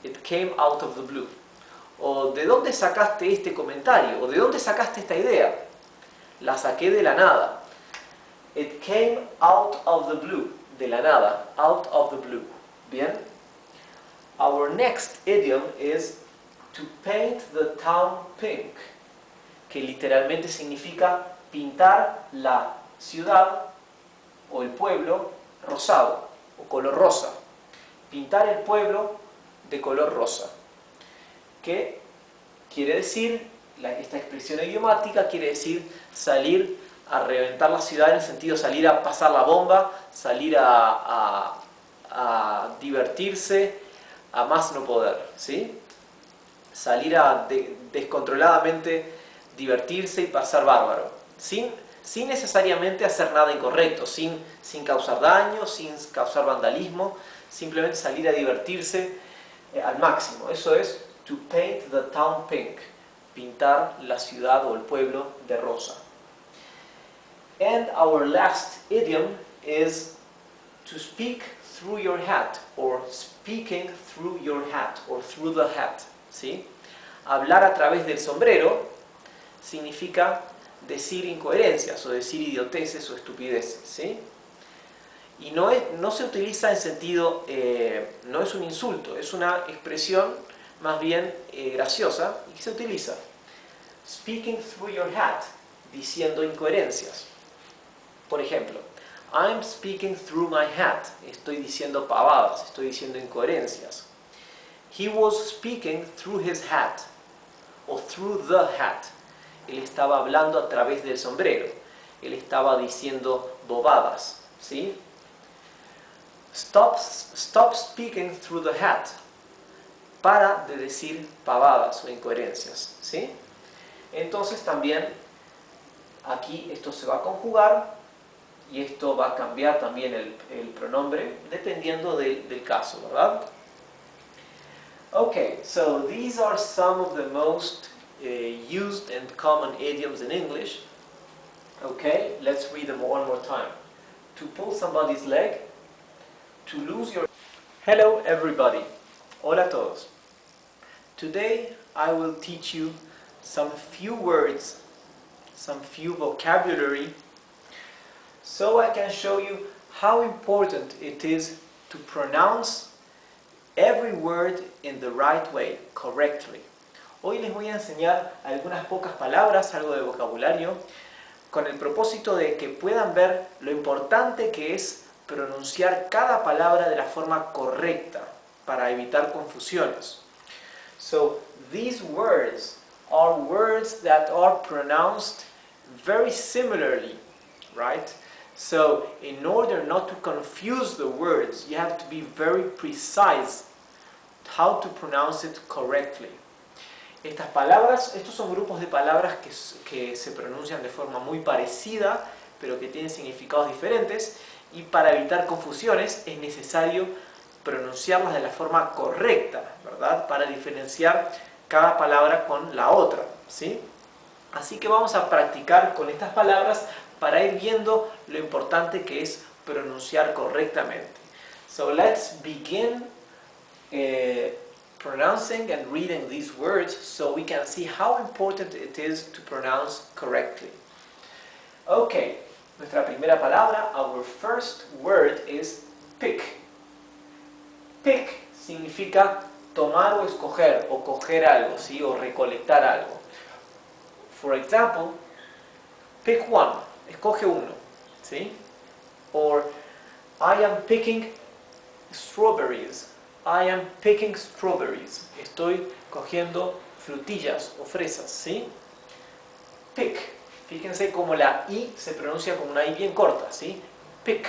It came out of the blue. O ¿de dónde sacaste este comentario? O ¿de dónde sacaste esta idea? La saqué de la nada. It came out of the blue. De la nada. Out of the blue. ¿Bien? Our next idiom is to paint the town pink, que literalmente significa pintar la ciudad o el pueblo rosado o color rosa. Pintar el pueblo de color rosa. Que quiere decir, esta expresión idiomática quiere decir salir a reventar la ciudad, en el sentido salir a pasar la bomba, salir a divertirse a más no poder, ¿sí? Salir a descontroladamente divertirse y pasar bárbaro, sin necesariamente hacer nada incorrecto, sin causar daño, sin causar vandalismo, simplemente salir a divertirse al máximo. Eso es to paint the town pink, pintar la ciudad o el pueblo de rosa. And our last idiom is to speak through your hat, or speaking through your hat, or through the hat, ¿sí? Hablar a través del sombrero significa decir incoherencias, o decir idioteces o estupideces, ¿sí? Y no se utiliza en sentido, no es un insulto, es una expresión más bien graciosa y que se utiliza. Speaking through your hat, diciendo incoherencias. Por ejemplo, I'm speaking through my hat, estoy diciendo pavadas, estoy diciendo incoherencias. He was speaking through his hat, o through the hat. Él estaba hablando a través del sombrero, él estaba diciendo bobadas, ¿sí? Stop speaking through the hat. Para de decir pavadas o incoherencias, ¿sí? Entonces también aquí esto se va a conjugar y esto va a cambiar también el pronombre dependiendo del caso, ¿verdad? Okay, so these are some of the most used and common idioms in English. Okay, let's read them one more time. To pull somebody's leg, to lose your... Hello everybody, hola a todos. Today I will teach you some few words, some few vocabulary, so I can show you how important it is to pronounce every word in the right way, correctly. Hoy les voy a enseñar algunas pocas palabras, algo de vocabulario, con el propósito de que puedan ver lo importante que es pronunciar cada palabra de la forma correcta para evitar confusiones. So, these words are words that are pronounced very similarly, right? So, in order not to confuse the words, you have to be very precise how to pronounce it correctly. Estas palabras, estos son grupos de palabras que se pronuncian de forma muy parecida, pero que tienen significados diferentes, y para evitar confusiones es necesario pronunciarlas de la forma correcta, ¿verdad? Para diferenciar cada palabra con la otra, ¿sí? Así que vamos a practicar con estas palabras para ir viendo lo importante que es pronunciar correctamente. So let's begin pronouncing and reading these words so we can see how important it is to pronounce correctly. Okay, nuestra primera palabra, our first word is pick. Pick significa tomar o escoger, o coger algo, ¿sí? O recolectar algo. For example, pick one, escoge uno, ¿sí? Or, I am picking strawberries. I am picking strawberries. Estoy cogiendo frutillas o fresas, ¿sí? Pick. Fíjense cómo la I se pronuncia como una I bien corta, ¿sí? Pick.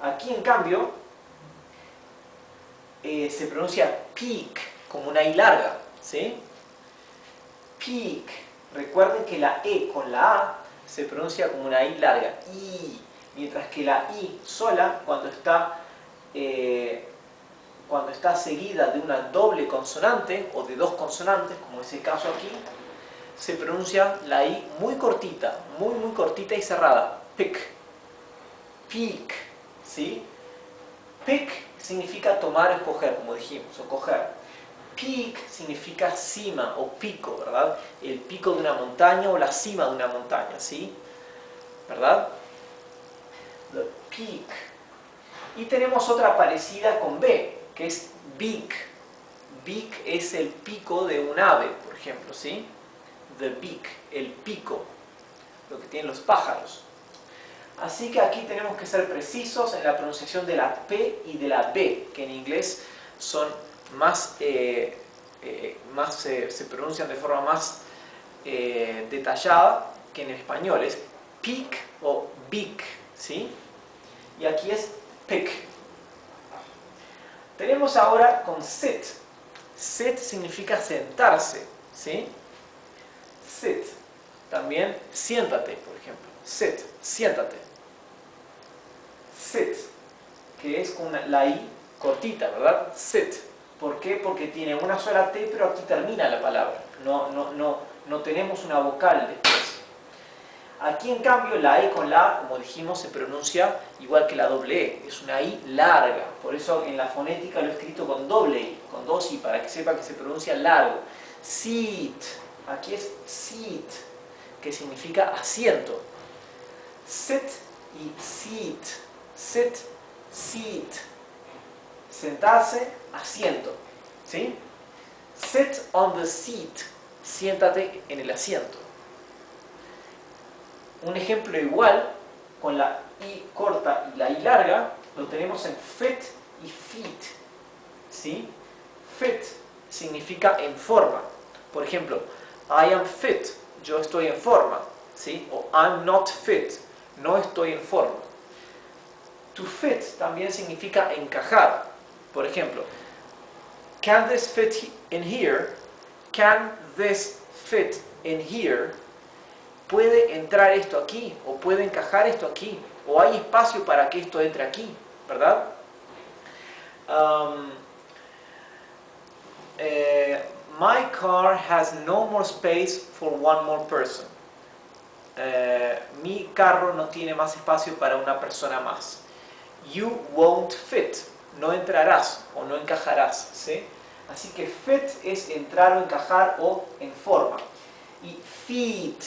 Aquí, en cambio, se pronuncia peak, como una I larga, ¿sí? Peak. Recuerden que la E con la A se pronuncia como una I larga, I, mientras que la I sola, cuando está seguida de una doble consonante o de dos consonantes, como es el caso aquí, se pronuncia la I muy cortita y cerrada. Pick. Peak. ¿Sí? Pick significa tomar o escoger, como dijimos, o coger. Peak significa cima o pico, ¿verdad? El pico de una montaña o la cima de una montaña, ¿sí? ¿Verdad? The peak. Y tenemos otra parecida con B, que es beak. Beak es el pico de un ave, por ejemplo, ¿sí? The beak, el pico, lo que tienen los pájaros. Así que aquí tenemos que ser precisos en la pronunciación de la P y de la B, que en inglés son se pronuncian de forma más detallada que en español. Es peak o beak, ¿sí? Y aquí es pick. Tenemos ahora con sit. Sit significa sentarse, ¿sí? Sit. También siéntate, por ejemplo. Sit, siéntate. Sit, que es con la I cortita, ¿verdad? Sit. ¿Por qué? Porque tiene una sola T, pero aquí termina la palabra. No tenemos una vocal después. Aquí, en cambio, la E con la A, como dijimos, se pronuncia igual que la doble E. Es una I larga. Por eso en la fonética lo he escrito con doble I, con dos I, para que sepa que se pronuncia largo. Sit. Aquí es sit, que significa asiento. Sit y sit. Sit, seat. Sentarse, asiento. ¿Sí? Sit on the seat. Siéntate en el asiento. Un ejemplo igual, con la I corta y la I larga, lo tenemos en fit y feet. ¿Sí? Fit significa en forma. Por ejemplo, I am fit, yo estoy en forma. ¿Sí? O I'm not fit, no estoy en forma. To fit también significa encajar. Por ejemplo, can this fit in here? Can this fit in here? ¿Puede entrar esto aquí? ¿O puede encajar esto aquí? ¿O hay espacio para que esto entre aquí? ¿Verdad? My car has no more space for one more person. Mi carro no tiene más espacio para una persona más. You won't fit. No entrarás o no encajarás. ¿Sí? Así que fit es entrar o encajar o en forma. Y feet,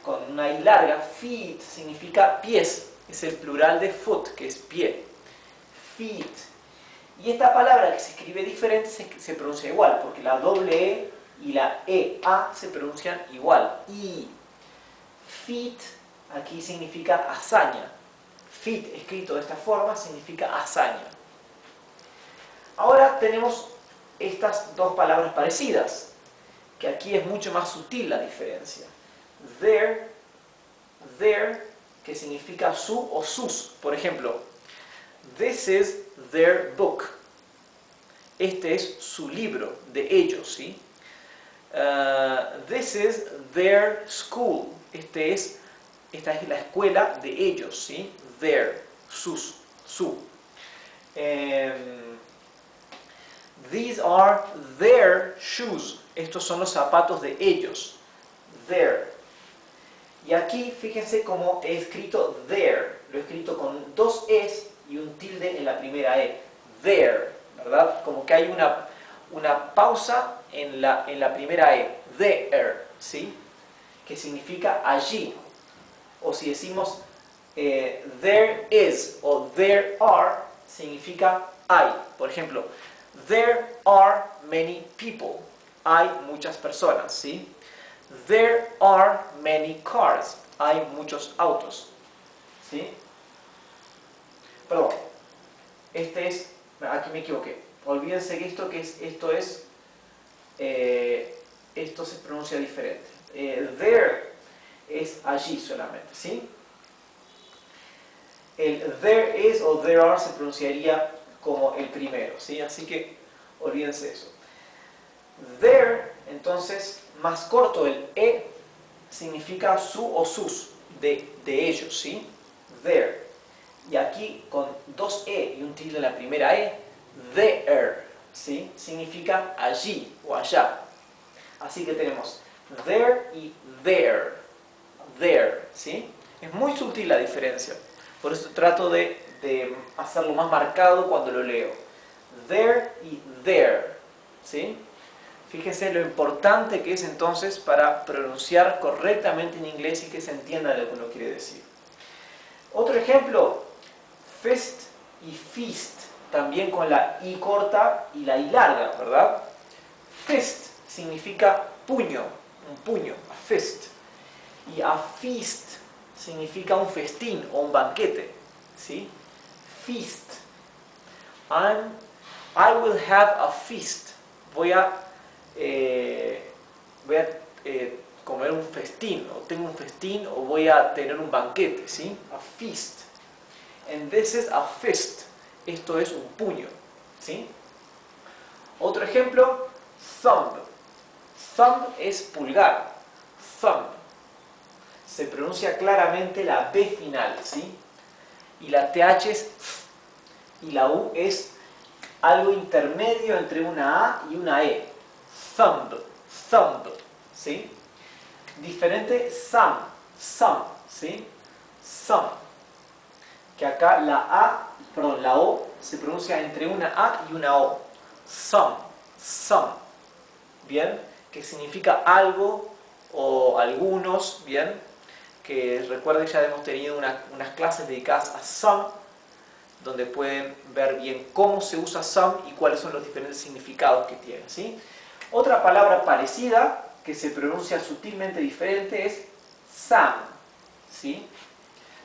con una I larga, feet significa pies. Es el plural de foot, que es pie. Feet. Y esta palabra que se escribe diferente se pronuncia igual, porque la doble E y la EA se pronuncian igual. Y feat aquí significa hazaña. Feat escrito de esta forma significa hazaña. Ahora tenemos estas dos palabras parecidas, que aquí es mucho más sutil la diferencia. Their, que significa su o sus. Por ejemplo, this is their book. Este es su libro, de ellos, ¿sí? This is their school. Esta es la escuela de ellos, ¿sí? Their, sus, su. These are their shoes. Estos son los zapatos de ellos. Their. Y aquí fíjense cómo he escrito their. Lo he escrito con dos es y un tilde en la primera e. Their, ¿verdad? Como que hay una pausa en la primera e. There, ¿sí? Que significa allí. O si decimos there is o there are, significa hay. Por ejemplo, there are many people. Hay muchas personas, ¿sí? There are many cars. Hay muchos autos, ¿sí? Perdón. Aquí me equivoqué. Olvídense que esto se pronuncia diferente. There es allí solamente, ¿sí? El there is o there are se pronunciaría como el primero, ¿sí? Así que olvídense eso. There, entonces, más corto el e, significa su o sus, de ellos, ¿sí? There. Y aquí con dos e y un tilde en la primera e, there, ¿sí? Significa allí o allá. Así que tenemos there y there, ¿sí? Es muy sutil la diferencia. Por eso trato de hacerlo más marcado cuando lo leo. There y there, ¿sí? Fíjense lo importante que es entonces para pronunciar correctamente en inglés y que se entienda lo que uno quiere decir. Otro ejemplo, fist y feast, también con la i corta y la i larga, ¿verdad? Fist significa puño, un puño, a fist. Y a feast significa un festín o un banquete, ¿sí? Feast. I will have a feast. Voy a comer un festín, o tengo un festín, o voy a tener un banquete, ¿sí? A feast. And this is a fist. Esto es un puño, ¿sí? Otro ejemplo, thumb. Thumb es pulgar. Thumb. Se pronuncia claramente la B final, ¿sí? Y la TH es F, y la U es algo intermedio entre una A y una E. Thumb, thumb, ¿sí? Diferente some, ¿sí? Some. Que acá la O se pronuncia entre una A y una O. Some. ¿Bien? Que significa algo o algunos, ¿bien? Que recuerden que ya hemos tenido unas clases dedicadas a some, donde pueden ver bien cómo se usa some y cuáles son los diferentes significados que tiene, ¿sí? Otra palabra parecida, que se pronuncia sutilmente diferente, es Sam, ¿sí?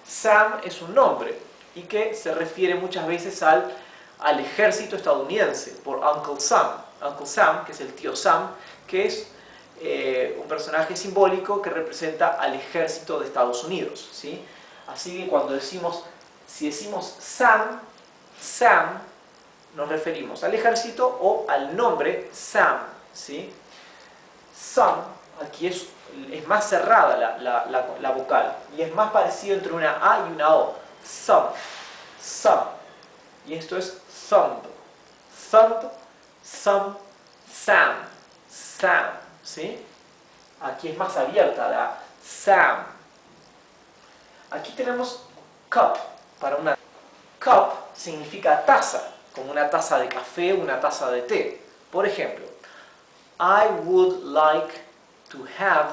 Sam es un nombre y que se refiere muchas veces al ejército estadounidense, por Uncle Sam. Uncle Sam, que es el tío Sam, que es un personaje simbólico que representa al ejército de Estados Unidos, ¿sí? Así que cuando si decimos Sam, Sam, nos referimos al ejército o al nombre Sam, ¿sí? Some, aquí es más cerrada la vocal y es más parecido entre una A y una O. Some, some. Y esto es thumb, thumb, some, Sam, Sam, ¿sí? Aquí es más abierta la Sam. Aquí tenemos cup para una. Cup significa taza, como una taza de café o una taza de té. Por ejemplo, I would like to have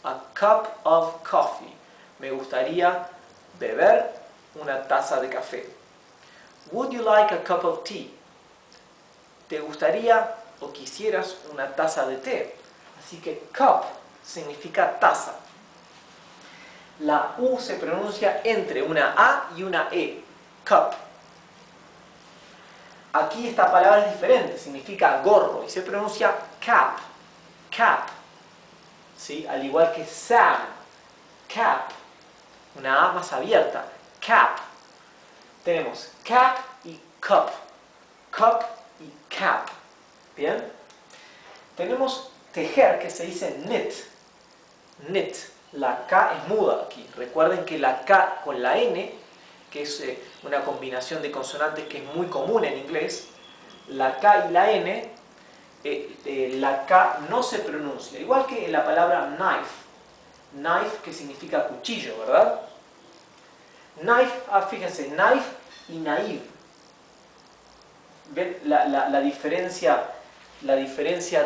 a cup of coffee. Me gustaría beber una taza de café. Would you like a cup of tea? ¿Te gustaría o quisieras una taza de té? Así que cup significa taza. La U se pronuncia entre una A y una E. Cup. Aquí esta palabra es diferente, significa gorro y se pronuncia cap. Cap. ¿Sí? Al igual que Sam. Cap. Una A más abierta. Cap. Tenemos cap y cup. Cup y cap. ¿Bien? Tenemos tejer, que se dice knit. Knit. La K es muda aquí. Recuerden que la K con la N, que es una combinación de consonantes que es muy común en inglés, la K y la N, la K no se pronuncia. Igual que en la palabra knife. Knife, que significa cuchillo, ¿verdad? Knife, fíjense, knife y naive. ¿Ven la diferencia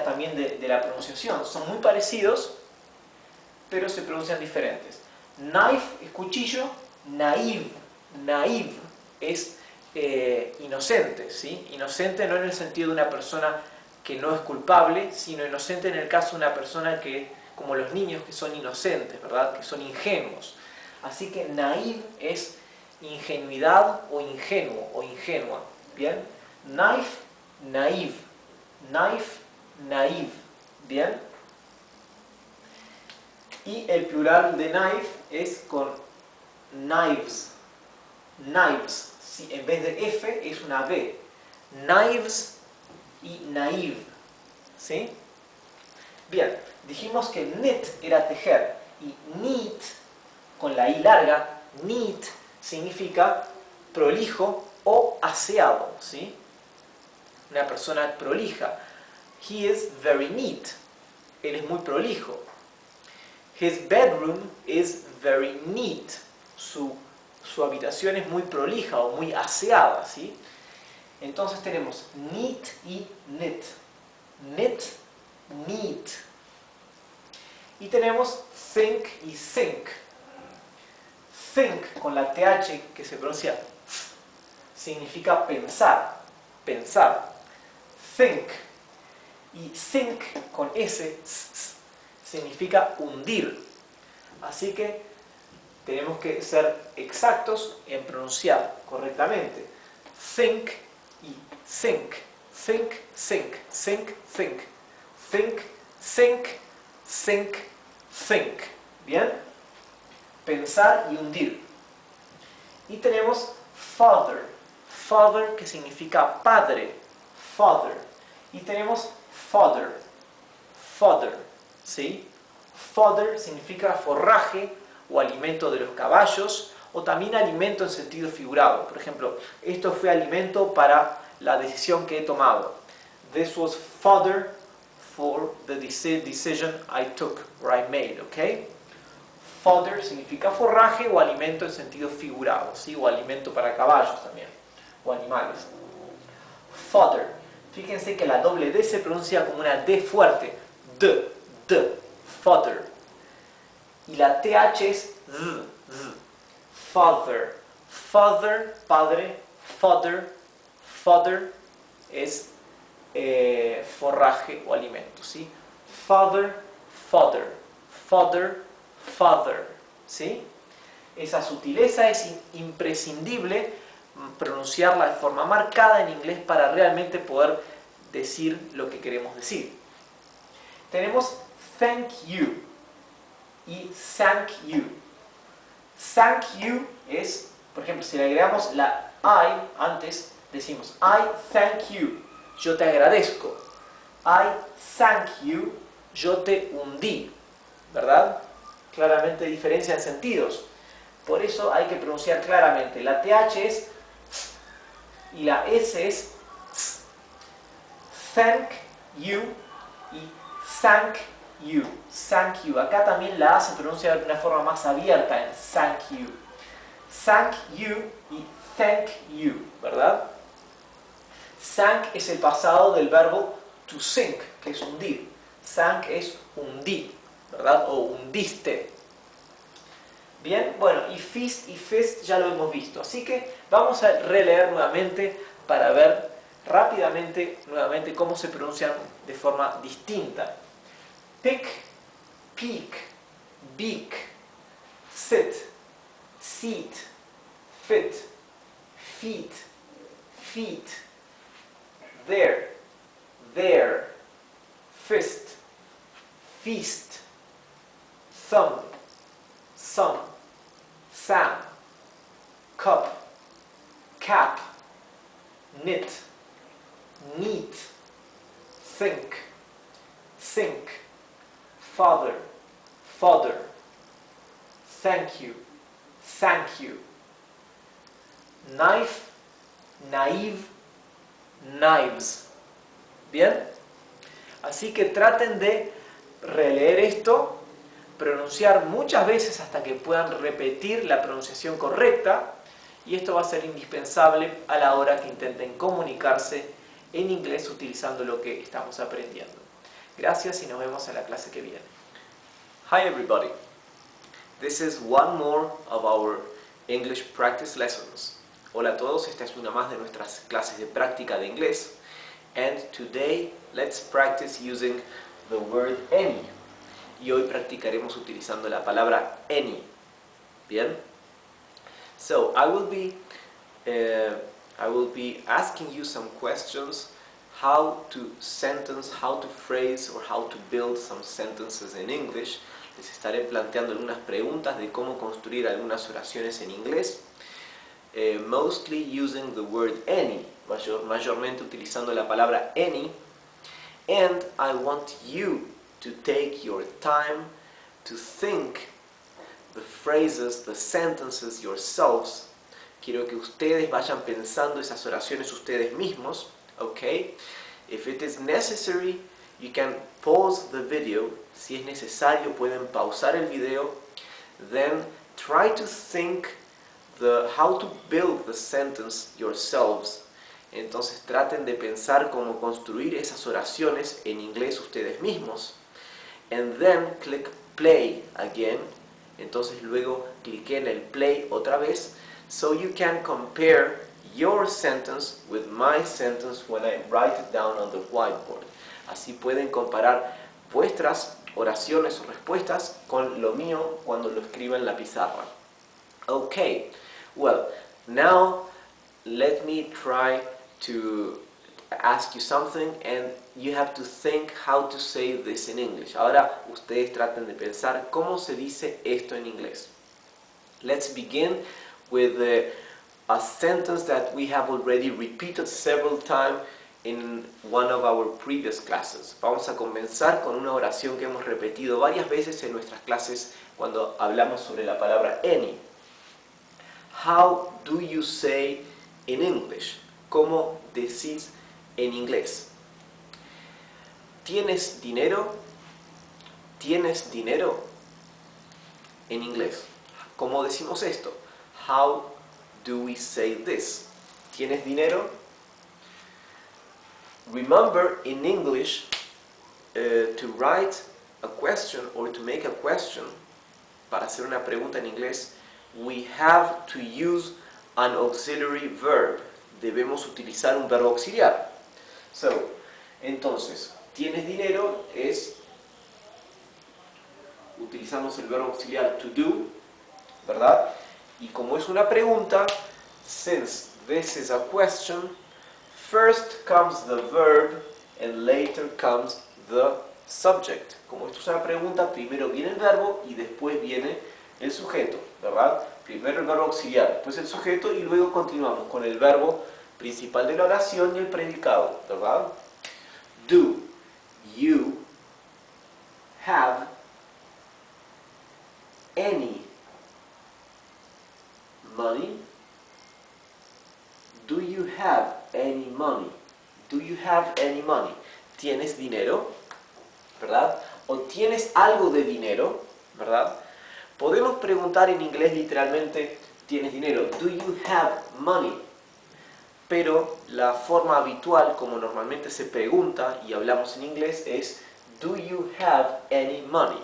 también de la pronunciación? Son muy parecidos, pero se pronuncian diferentes. Knife es cuchillo, naive es inocente, ¿sí? Inocente no en el sentido de una persona que no es culpable, sino inocente en el caso de una persona que, como los niños que son inocentes, ¿verdad? Que son ingenuos. Así que naive es ingenuidad o ingenuo o ingenua, ¿bien? Knife, naive. Knife, naive, ¿bien? Y el plural de knife es con knives. Knives, ¿sí? En vez de F es una B. Knives y naive, ¿sí? Bien, dijimos que knit era tejer y neat, con la I larga, neat significa prolijo o aseado, ¿sí? Una persona prolija. He is very neat. Él es muy prolijo. His bedroom is very neat. Su habitación es muy prolija o muy aseada, ¿sí? Entonces tenemos neat y knit. Knit, neat. Y tenemos think y think. Think con la TH que se pronuncia significa pensar, pensar. Think. Y think con S significa hundir. Así que tenemos que ser exactos en pronunciar correctamente. Think y think. Think, think, think, think. Think, think, think, think. ¿Bien? Pensar y hundir. Y tenemos father. Father, que significa padre. Father. Y tenemos fodder. Fodder. ¿Sí? Fodder significa forraje o alimento de los caballos, o también alimento en sentido figurado. Por ejemplo, esto fue alimento para la decisión que he tomado. This was fodder for the decision I took, or I made, ¿ok? Fodder significa forraje o alimento en sentido figurado, ¿sí? O alimento para caballos también, o animales. Fodder. Fíjense que la doble D se pronuncia como una D fuerte. D, fodder. Y la TH es Z. Father. Father, padre. Fodder, fodder es forraje o alimento, ¿sí? Fodder, fodder, fodder, fodder, ¿sí? Esa sutileza es imprescindible pronunciarla de forma marcada en inglés para realmente poder decir lo que queremos decir. Tenemos thank you y thank you. Thank you es, por ejemplo, si le agregamos la I antes, decimos I thank you, yo te agradezco. I thank you, yo te hundí, ¿verdad? Claramente diferencian sentidos. Por eso hay que pronunciar claramente. La TH es y la S es thank you y thank you. Thank you. Acá también la A se pronuncia de una forma más abierta en thank you. Thank you y thank you, ¿verdad? Thank es el pasado del verbo to sink, que es hundir. Thank es hundí, ¿verdad? O hundiste. Bien, bueno, y feast y fist ya lo hemos visto. Así que vamos a releer nuevamente para ver rápidamente nuevamente cómo se pronuncian de forma distinta. Pick, peak, beak, sit, seat, fit, feet, feet, there, fist, feast, thumb, thumb, Sam, cup, cap, knit, neat, think, sink, father, fodder, thank you, knife, naive, knives. ¿Bien? Así que traten de releer esto, pronunciar muchas veces hasta que puedan repetir la pronunciación correcta, y esto va a ser indispensable a la hora que intenten comunicarse en inglés utilizando lo que estamos aprendiendo. Gracias y nos vemos en la clase que viene.
Hi everybody, this is one more of our English practice lessons. Hola a todos, esta es una más de nuestras clases de práctica de inglés, and today let's practice using the word any. Y hoy practicaremos utilizando la palabra any. Bien? So I will be asking you some questions, how to sentence, how to phrase, or how to build some sentences in English. Les estaré planteando algunas preguntas de cómo construir algunas oraciones en inglés, mostly using the word any, mayormente utilizando la palabra any, and I want you to take your time to think the phrases, the sentences yourselves. Quiero que ustedes vayan pensando esas oraciones ustedes mismos, okay? If it is necessary, you can pause the video. Si es necesario, pueden pausar el video. Then try to think how to build the sentence yourselves. Entonces traten de pensar cómo construir esas oraciones en inglés ustedes mismos. And then click play again. Entonces luego cliqué en el play otra vez, so you can compare your sentence with my sentence when I write it down on the whiteboard. Así pueden comparar vuestras oraciones o respuestas con lo mío cuando lo escriba en la pizarra. Okay, well, now let me try to ask you something and you have to think how to say this in English. Ahora ustedes traten de pensar cómo se dice esto en inglés. Let's begin with a sentence that we have already repeated several times in one of our previous classes. Vamos a comenzar con una oración que hemos repetido varias veces en nuestras clases cuando hablamos sobre la palabra any. How do you say in English? ¿Cómo decís en inglés? ¿Tienes dinero? ¿Tienes dinero? En inglés. ¿Cómo decimos esto? How do we say this? ¿Tienes dinero? Remember, in English, to write a question or to make a question, para hacer una pregunta en inglés, we have to use an auxiliary verb. debemos utilizar un verbo auxiliar. So, entonces, ¿tienes dinero? Utilizamos el verbo auxiliar to do, ¿verdad? Y como es una pregunta, since this is a question, first comes the verb and later comes the subject. Como esto es una pregunta, primero viene el verbo y después viene el sujeto, ¿verdad? Primero el verbo auxiliar, después el sujeto y luego continuamos con el verbo principal de la oración y el predicado, ¿verdad? Do you have any money? Do you have any money? Do you have any money? ¿Tienes dinero? ¿Verdad? ¿O tienes algo de dinero? ¿Verdad? Podemos preguntar en inglés literalmente, ¿tienes dinero? Do you have money? Pero la forma habitual, como normalmente se pregunta y hablamos en inglés, es do you have any money?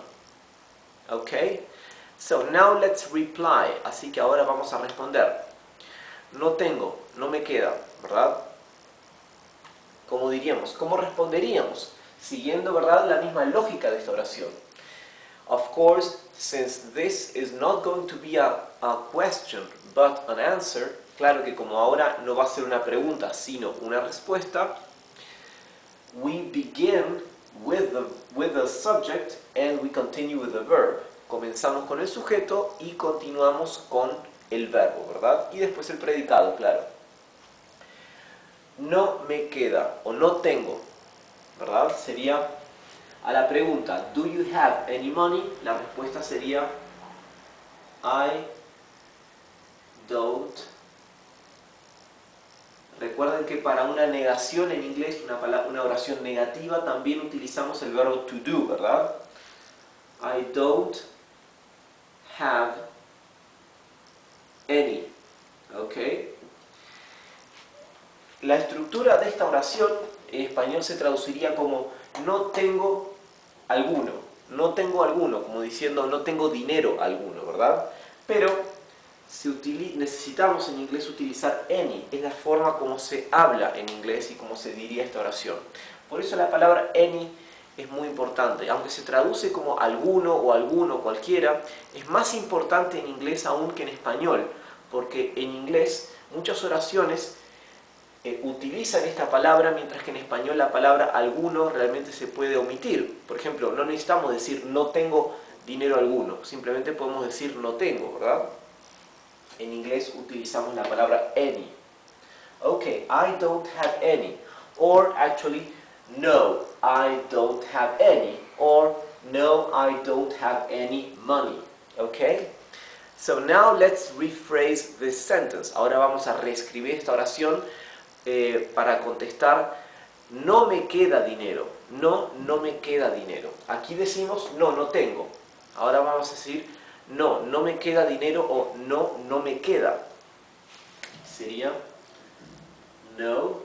Okay? So now let's reply. Así que ahora vamos a responder. No tengo, no me queda, ¿verdad? ¿Cómo diríamos? ¿Cómo responderíamos? Siguiendo, ¿verdad?, la misma lógica de esta oración. Of course, since this is not going to be a question, but an answer, claro que como ahora no va a ser una pregunta, sino una respuesta, we begin with the subject and we continue with the verb. Comenzamos con el sujeto y continuamos con el verbo, ¿verdad? Y después el predicado, claro. No me queda o no tengo, ¿verdad? Sería a la pregunta, do you have any money? La respuesta sería I don't. Recuerden que para una negación en inglés, una oración negativa, también utilizamos el verbo to do, ¿verdad? I don't have any. ¿Ok? La estructura de esta oración en español se traduciría como no tengo alguno. No tengo alguno, como diciendo no tengo dinero alguno, ¿verdad? Pero necesitamos en inglés utilizar any. Es la forma como se habla en inglés y como se diría esta oración. Por eso la palabra any es muy importante. Aunque se traduce como alguno o alguno, cualquiera, es más importante en inglés aún que en español. Porque en inglés muchas oraciones utilizan esta palabra, mientras que en español la palabra alguno realmente se puede omitir. Por ejemplo, no necesitamos decir no tengo dinero alguno, simplemente podemos decir no tengo, ¿verdad? En inglés utilizamos la palabra any. Okay, I don't have any. Or actually, no, I don't have any. Or no, I don't have any money. Okay? So now let's rephrase this sentence. Ahora vamos a reescribir esta oración para contestar no me queda dinero. No, no me queda dinero. Aquí decimos no, no tengo. Ahora vamos a decir no, no me queda dinero o no, no me queda. Sería no,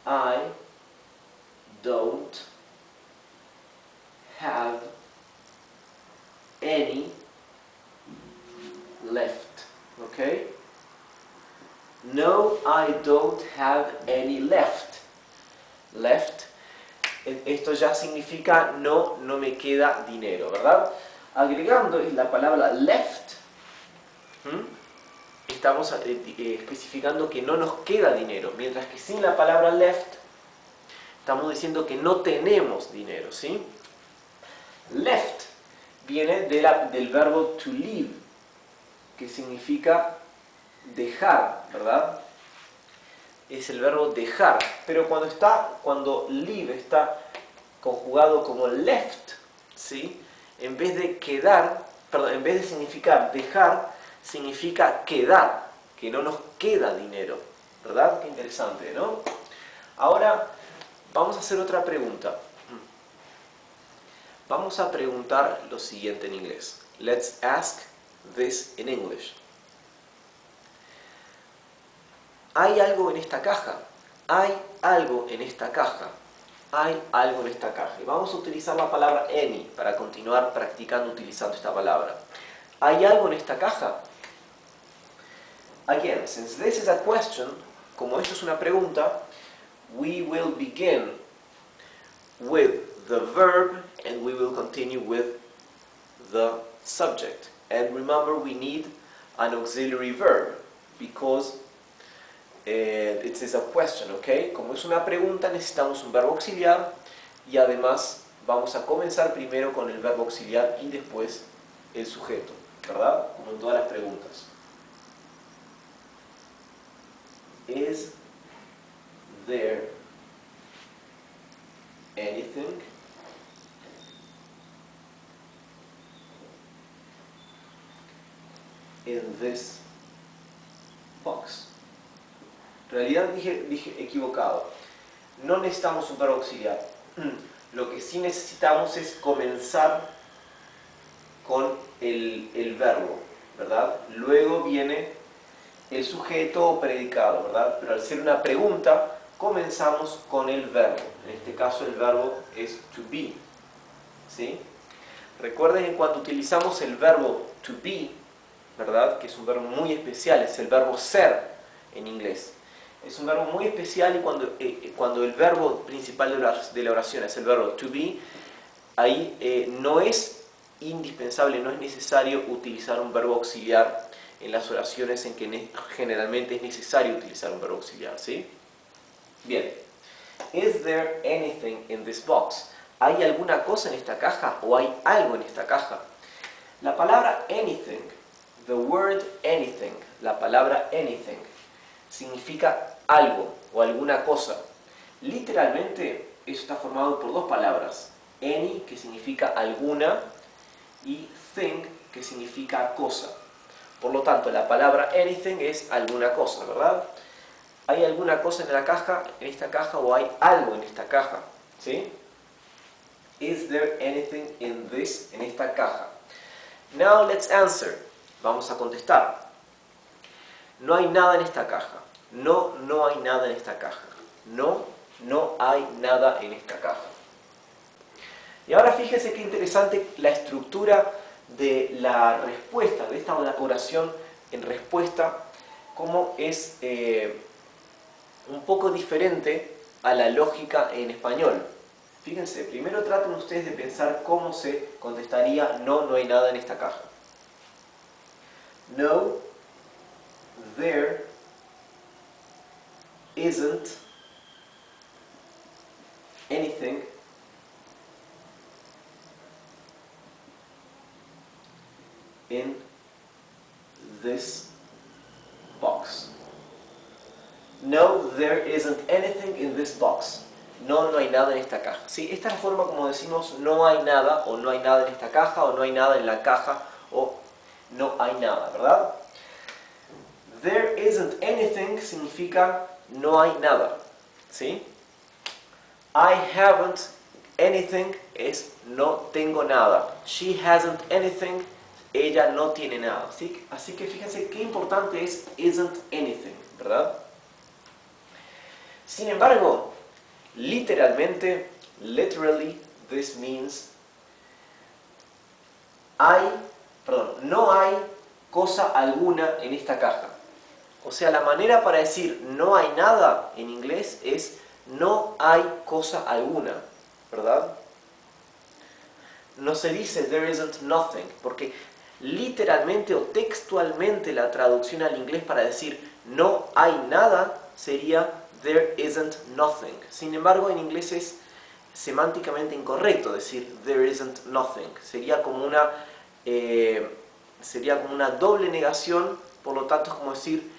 I don't have any left. Okay? No, I don't have any left. Left. Esto ya significa no, no me queda dinero, ¿verdad? Agregando la palabra left, estamos especificando que no nos queda dinero, mientras que sin la palabra left estamos diciendo que no tenemos dinero, ¿sí? Left viene del verbo to leave, que significa dejar, ¿verdad? Es el verbo dejar, pero cuando leave está conjugado como left, ¿sí? En vez de quedar, perdón, en vez de significar dejar, significa quedar, que no nos queda dinero, ¿verdad? Qué interesante, ¿no? Ahora vamos a hacer otra pregunta. Vamos a preguntar lo siguiente en inglés. Let's ask this in English. ¿Hay algo en esta caja? ¿Hay algo en esta caja? ¿Hay algo en esta caja? Y vamos a utilizar la palabra any para continuar practicando utilizando esta palabra. ¿Hay algo en esta caja? again, since this is a question, como esto es una pregunta, we will begin with the verb and we will continue with the subject. And remember, we need an auxiliary verb because it is a question, ¿ok? Como es una pregunta, necesitamos un verbo auxiliar y además vamos a comenzar primero con el verbo auxiliar y después el sujeto, ¿verdad? Como en todas las preguntas. Is there anything in this box? En realidad dije equivocado. No necesitamos un verbo auxiliar. Lo que sí necesitamos es comenzar con el verbo, ¿verdad? Luego viene el sujeto o predicado, ¿verdad? Pero al ser una pregunta, comenzamos con el verbo. En este caso el verbo es to be, ¿sí? Recuerden que cuando utilizamos el verbo to be, ¿verdad? Que es un verbo muy especial, es el verbo ser en inglés. Es un verbo muy especial y cuando el verbo principal de la oración es el verbo to be, ahí no es indispensable, no es necesario utilizar un verbo auxiliar en las oraciones en que generalmente es necesario utilizar un verbo auxiliar, ¿sí? Bien. Is there anything in this box? ¿Hay alguna cosa en esta caja o hay algo en esta caja? La palabra anything, the word anything, la palabra anything, significa algo o alguna cosa. Literalmente, eso está formado por dos palabras. Any, que significa alguna, y thing, que significa cosa. Por lo tanto, la palabra anything es alguna cosa, ¿verdad? ¿Hay alguna cosa en esta caja o hay algo en esta caja? ¿Sí? Is there anything in this, en esta caja? Now let's answer. Vamos a contestar. No hay nada en esta caja. No, no hay nada en esta caja. No, no hay nada en esta caja. Y ahora fíjense qué interesante la estructura de la respuesta, de esta oración en respuesta, cómo es un poco diferente a la lógica en español. Fíjense, primero traten ustedes de pensar cómo se contestaría no, no hay nada en esta caja. No, there isn't anything in this box. No, there isn't anything in this box. No, no hay nada en esta caja. ¿Sí? Esta es la forma como decimos no hay nada, o no hay nada en esta caja, o no hay nada en la caja, o no hay nada, ¿verdad? There isn't anything significa no hay nada, ¿sí? I haven't anything es no tengo nada. She hasn't anything, ella no tiene nada, ¿sí? Así que fíjense qué importante es isn't anything, ¿verdad? Sin embargo, literally, this means no hay cosa alguna en esta caja. O sea, la manera para decir no hay nada en inglés es no hay cosa alguna, ¿verdad? No se dice there isn't nothing, porque literalmente o textualmente la traducción al inglés para decir no hay nada sería there isn't nothing. Sin embargo, en inglés es semánticamente incorrecto decir there isn't nothing. Sería como una doble negación, por lo tanto es como decir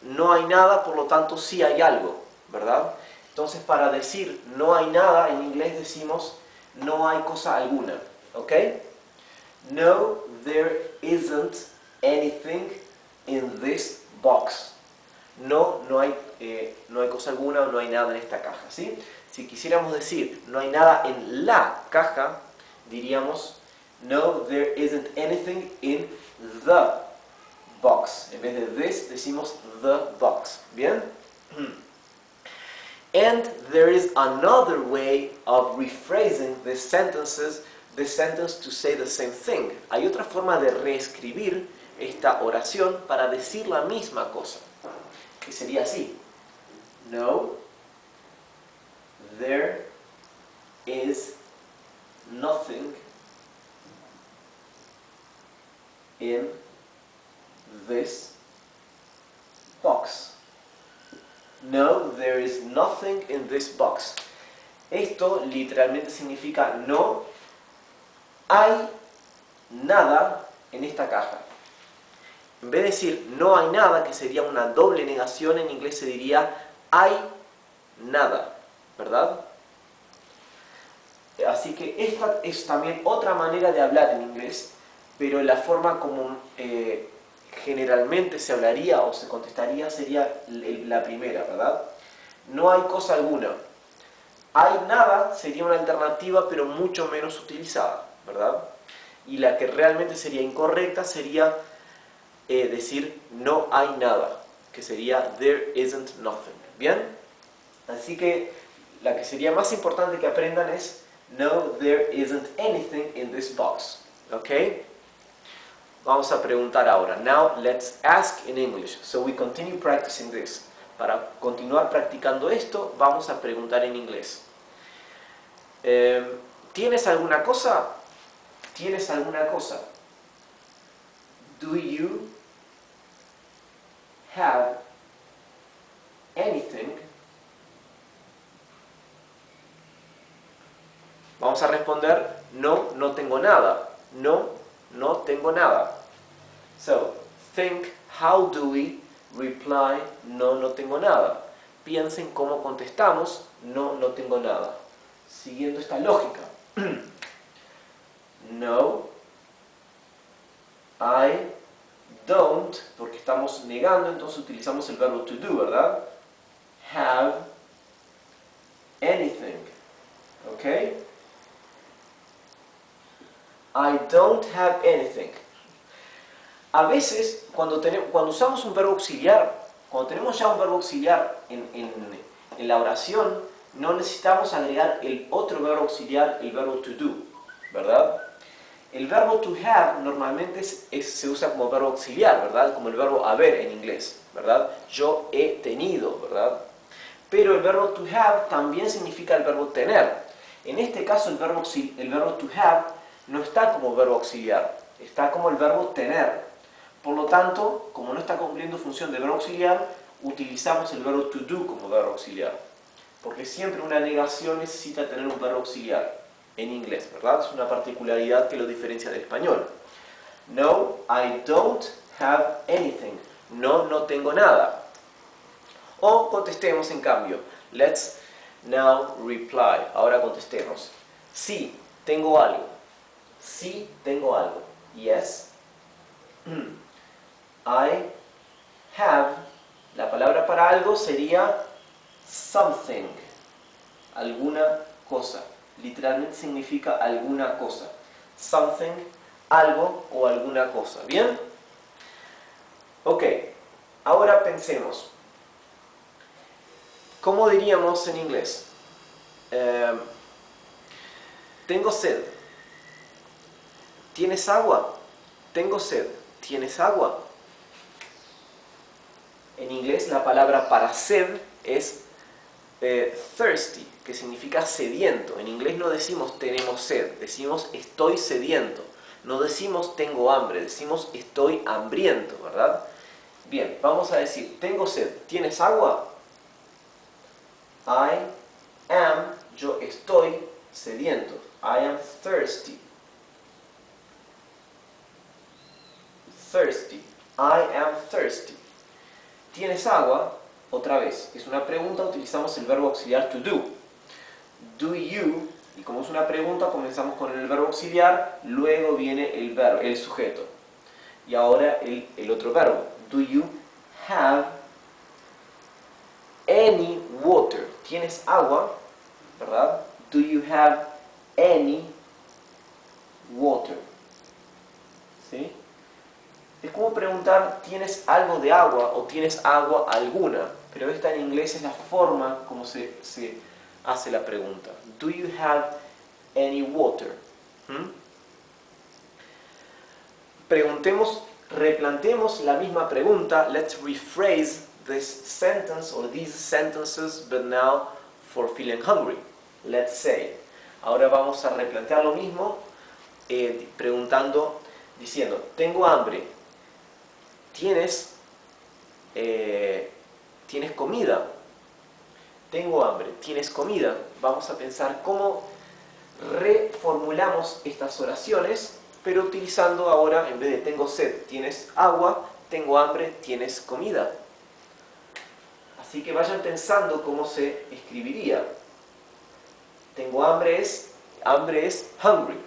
no hay nada, por lo tanto sí hay algo, ¿verdad? Entonces para decir no hay nada en inglés decimos no hay cosa alguna, ¿ok? No, there isn't anything in this box. No, no hay cosa alguna, no hay nada en esta caja, ¿sí? Si quisiéramos decir no hay nada en la caja, diríamos no, there isn't anything in the box. En vez de this decimos the box. ¿Bien? And there is another way of rephrasing this sentence to say the same thing. Hay otra forma de reescribir esta oración para decir la misma cosa, que sería así. No, there is nothing in this box. No, there is nothing in this box. Esto literalmente significa no hay nada en esta caja. En vez de decir no hay nada, que sería una doble negación, en inglés se diría hay nada, ¿verdad? Así que esta es también otra manera de hablar en inglés, pero la forma como generalmente se hablaría o se contestaría sería la primera, ¿verdad? No hay cosa alguna. Hay nada sería una alternativa, pero mucho menos utilizada, ¿verdad? Y la que realmente sería incorrecta sería decir no hay nada, que sería there isn't nothing. ¿Bien? Así que la que sería más importante que aprendan es no, there isn't anything in this box. ¿Ok? Vamos a preguntar ahora. Now let's ask in English. So we continue practicing this. Para continuar practicando esto, vamos a preguntar en inglés. ¿Tienes alguna cosa? ¿Tienes alguna cosa? Do you have anything? Vamos a responder no, no tengo nada. No, no tengo nada. So, think, how do we reply no, no tengo nada? Piensen cómo contestamos no, no tengo nada. Siguiendo esta lógica. No, I don't, porque estamos negando, entonces utilizamos el verbo to do, ¿verdad? Have anything. ¿Ok? I don't have anything. A veces, cuando usamos un verbo auxiliar, cuando tenemos ya un verbo auxiliar en la oración, no necesitamos agregar el otro verbo auxiliar, el verbo to do, ¿verdad? El verbo to have normalmente se usa como verbo auxiliar, ¿verdad? Como el verbo haber en inglés, ¿verdad? Yo he tenido, ¿verdad? Pero el verbo to have también significa el verbo tener. En este caso el verbo to have no está como verbo auxiliar, está como el verbo tener. Por lo tanto, como no está cumpliendo función de verbo auxiliar, utilizamos el verbo to do como verbo auxiliar. Porque siempre una negación necesita tener un verbo auxiliar en inglés, ¿verdad? Es una particularidad que lo diferencia del español. No, I don't have anything. No, no tengo nada. O contestemos en cambio. Let's now reply. Ahora contestemos. Sí, tengo algo. Sí, tengo algo. Yes. I have. La palabra para algo sería something. Alguna cosa. Literalmente significa alguna cosa. Something, algo o alguna cosa. ¿Bien? Ok. Ahora pensemos. ¿Cómo diríamos en inglés? Tengo sed. ¿Tienes agua? Tengo sed. ¿Tienes agua? En inglés la palabra para sed es thirsty, que significa sediento. En inglés no decimos tenemos sed, decimos estoy sediento. No decimos tengo hambre, decimos estoy hambriento, ¿verdad? Bien, vamos a decir, tengo sed. ¿Tienes agua? I am, yo estoy sediento. I am thirsty. Thirsty. I am thirsty. ¿Tienes agua? Otra vez, es una pregunta, utilizamos el verbo auxiliar to do. Do you, y como es una pregunta, comenzamos con el verbo auxiliar, luego viene el sujeto. Y ahora el otro verbo. Do you have any water? ¿Tienes agua? ¿Verdad? Do you have any water? ¿Sí? Es como preguntar, ¿tienes algo de agua o tienes agua alguna? Pero esta en inglés es la forma como se hace la pregunta. Do you have any water? Preguntemos replanteemos la misma pregunta. Let's rephrase this sentence or these sentences, but now for feeling hungry. Let's say. Ahora vamos a replantear lo mismo, diciendo, tengo hambre. ¿Tienes comida? Tengo hambre. ¿Tienes comida? Vamos a pensar cómo reformulamos estas oraciones, pero utilizando ahora, en vez de tengo sed, ¿tienes agua? Tengo hambre, ¿tienes comida? Así que vayan pensando cómo se escribiría. Tengo hambre es hungry,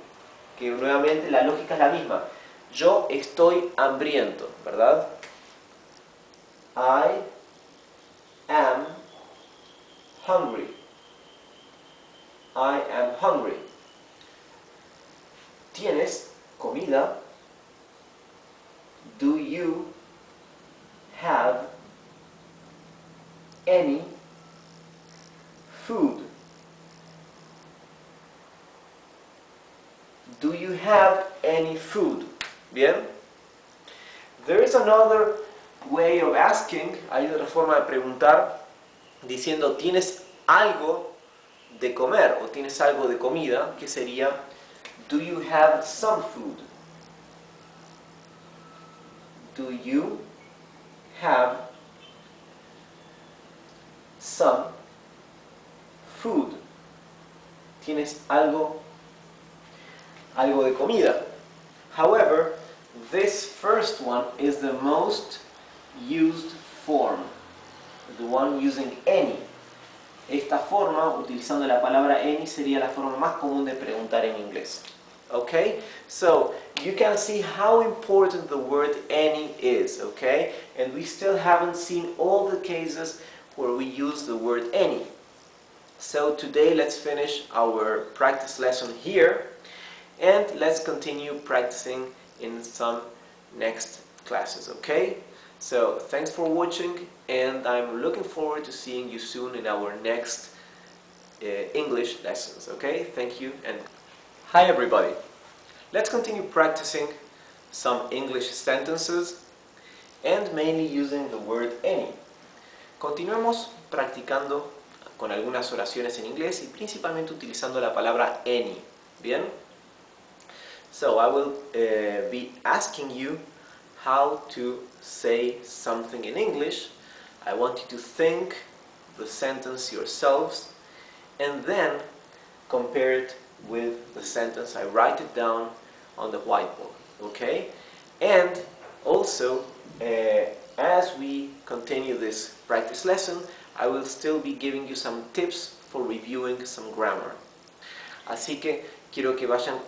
que nuevamente la lógica es la misma. Yo estoy hambriento, ¿verdad? I am hungry. I am hungry. ¿Tienes comida? Do you have any food? Do you have any food? Bien. There is another way of asking. Hay otra forma de preguntar diciendo ¿tienes algo de comer o tienes algo de comida? Que sería do you have some food? Do you have some food? ¿Tienes algo de comida? However, this first one is the most used form, the one using any. Esta forma, utilizando la palabra any, sería la forma más común de preguntar en inglés. Okay? So, you can see how important the word any is, okay? And we still haven't seen all the cases where we use the word any. So, today let's finish our practice lesson here, and let's continue practicing in some next classes, okay? So, thanks for watching, and I'm looking forward to seeing you soon in our next English lessons, okay? Thank you, and hi everybody. Let's continue practicing some English sentences, and mainly using the word any. Continuemos practicando con algunas oraciones en inglés y principalmente utilizando la palabra any, ¿bien? So, I will be asking you how to say something in English. I want you to think the sentence yourselves and then compare it with the sentence. I write it down on the whiteboard, okay? And also, as we continue this practice lesson, I will still be giving you some tips for reviewing some grammar. Así que quiero que vayan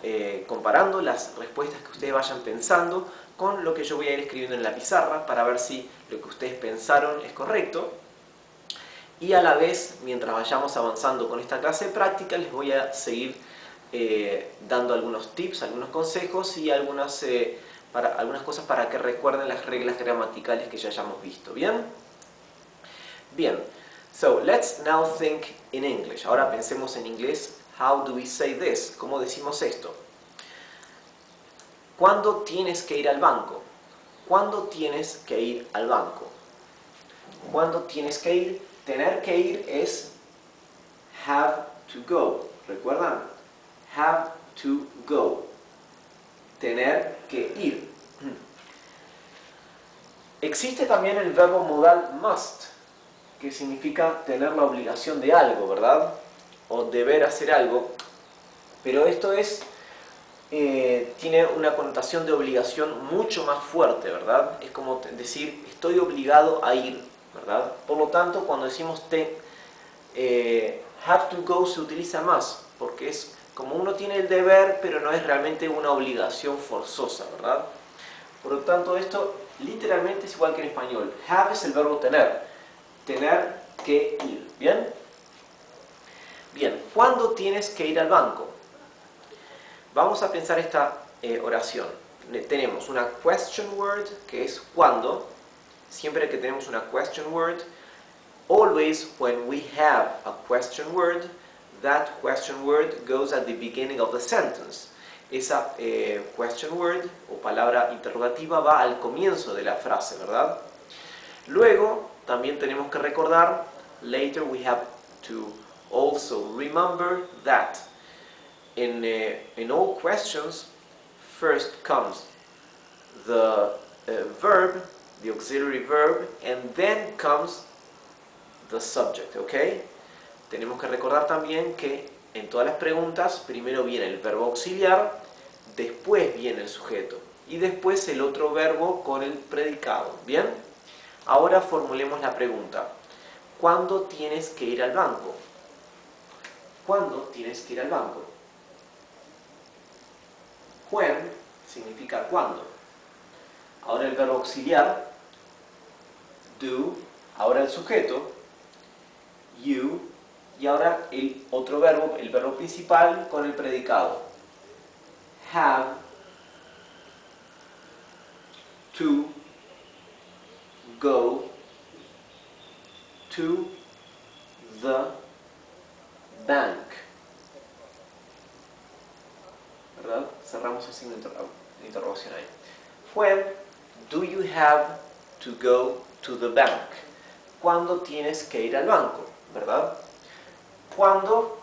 comparando las respuestas que ustedes vayan pensando con lo que yo voy a ir escribiendo en la pizarra para ver si lo que ustedes pensaron es correcto. Y a la vez, mientras vayamos avanzando con esta clase de práctica, les voy a seguir dando algunos tips, algunos consejos y algunas cosas para que recuerden las reglas gramaticales que ya hayamos visto. ¿Bien? Bien. So, let's now think in English. Ahora pensemos en inglés. How do we say this? ¿Cómo decimos esto? ¿Cuándo tienes que ir al banco? ¿Cuándo tienes que ir al banco? ¿Cuándo tienes que ir? Tener que ir es have to go. ¿Recuerdan? Have to go. Tener que ir. Existe también el verbo modal must, que significa tener la obligación de algo, ¿verdad? O deber hacer algo. Pero esto tiene una connotación de obligación mucho más fuerte, ¿verdad? Es como decir, estoy obligado a ir, ¿verdad? Por lo tanto, cuando decimos have to go se utiliza más, porque es como uno tiene el deber, pero no es realmente una obligación forzosa, ¿verdad? Por lo tanto, esto literalmente es igual que en español. Have es el verbo tener que ir, ¿bien? Bien, ¿cuándo tienes que ir al banco? Vamos a pensar esta oración. Tenemos una question word, que es cuándo. Siempre que tenemos una question word, always when we have a question word, that question word goes at the beginning of the sentence. esa question word o palabra interrogativa va al comienzo de la frase, ¿verdad? Luego también tenemos que recordar, later we have to also remember that in all questions first comes the verb, the auxiliary verb, and then comes the subject, ¿ok? Tenemos que recordar también que en todas las preguntas primero viene el verbo auxiliar, después viene el sujeto y después el otro verbo con el predicado, ¿bien? Ahora formulemos la pregunta. ¿Cuándo tienes que ir al banco? ¿Cuándo tienes que ir al banco? When significa cuándo. Ahora el verbo auxiliar, do. Ahora el sujeto, you. Y ahora el otro verbo, el verbo principal con el predicado. Have to go to the bank. ¿Verdad? Cerramos el signo de interrogación ahí. When do you have to go to the bank? ¿Cuándo tienes que ir al banco? ¿Verdad? Cuando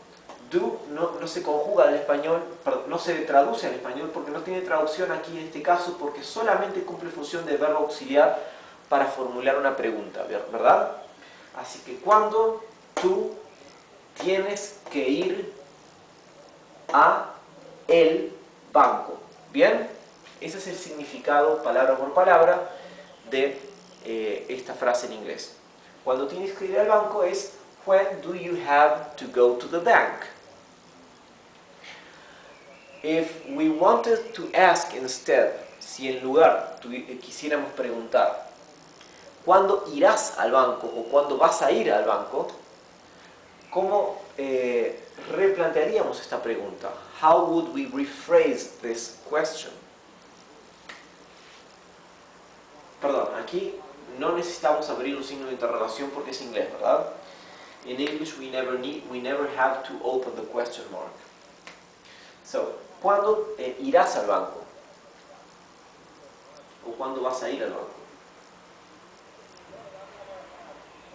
do no se conjuga al español, perdón, no se traduce al español porque no tiene traducción aquí en este caso porque solamente cumple función de verbo auxiliar para formular una pregunta, ¿verdad? Así que cuando tú tienes que ir a el banco. ¿Bien? Ese es el significado palabra por palabra de esta frase en inglés. Cuando tienes que ir al banco es when do you have to go to the bank? If we wanted to ask instead, si en lugar quisiéramos preguntar ¿cuándo irás al banco o cuándo vas a ir al banco? ¿Cómo replantearíamos esta pregunta? How would we rephrase this question? Perdón, aquí no necesitamos abrir un signo de interrogación porque es inglés, ¿verdad? In English we never have to open the question mark. So, ¿cuándo irás al banco? ¿O cuándo vas a ir al banco?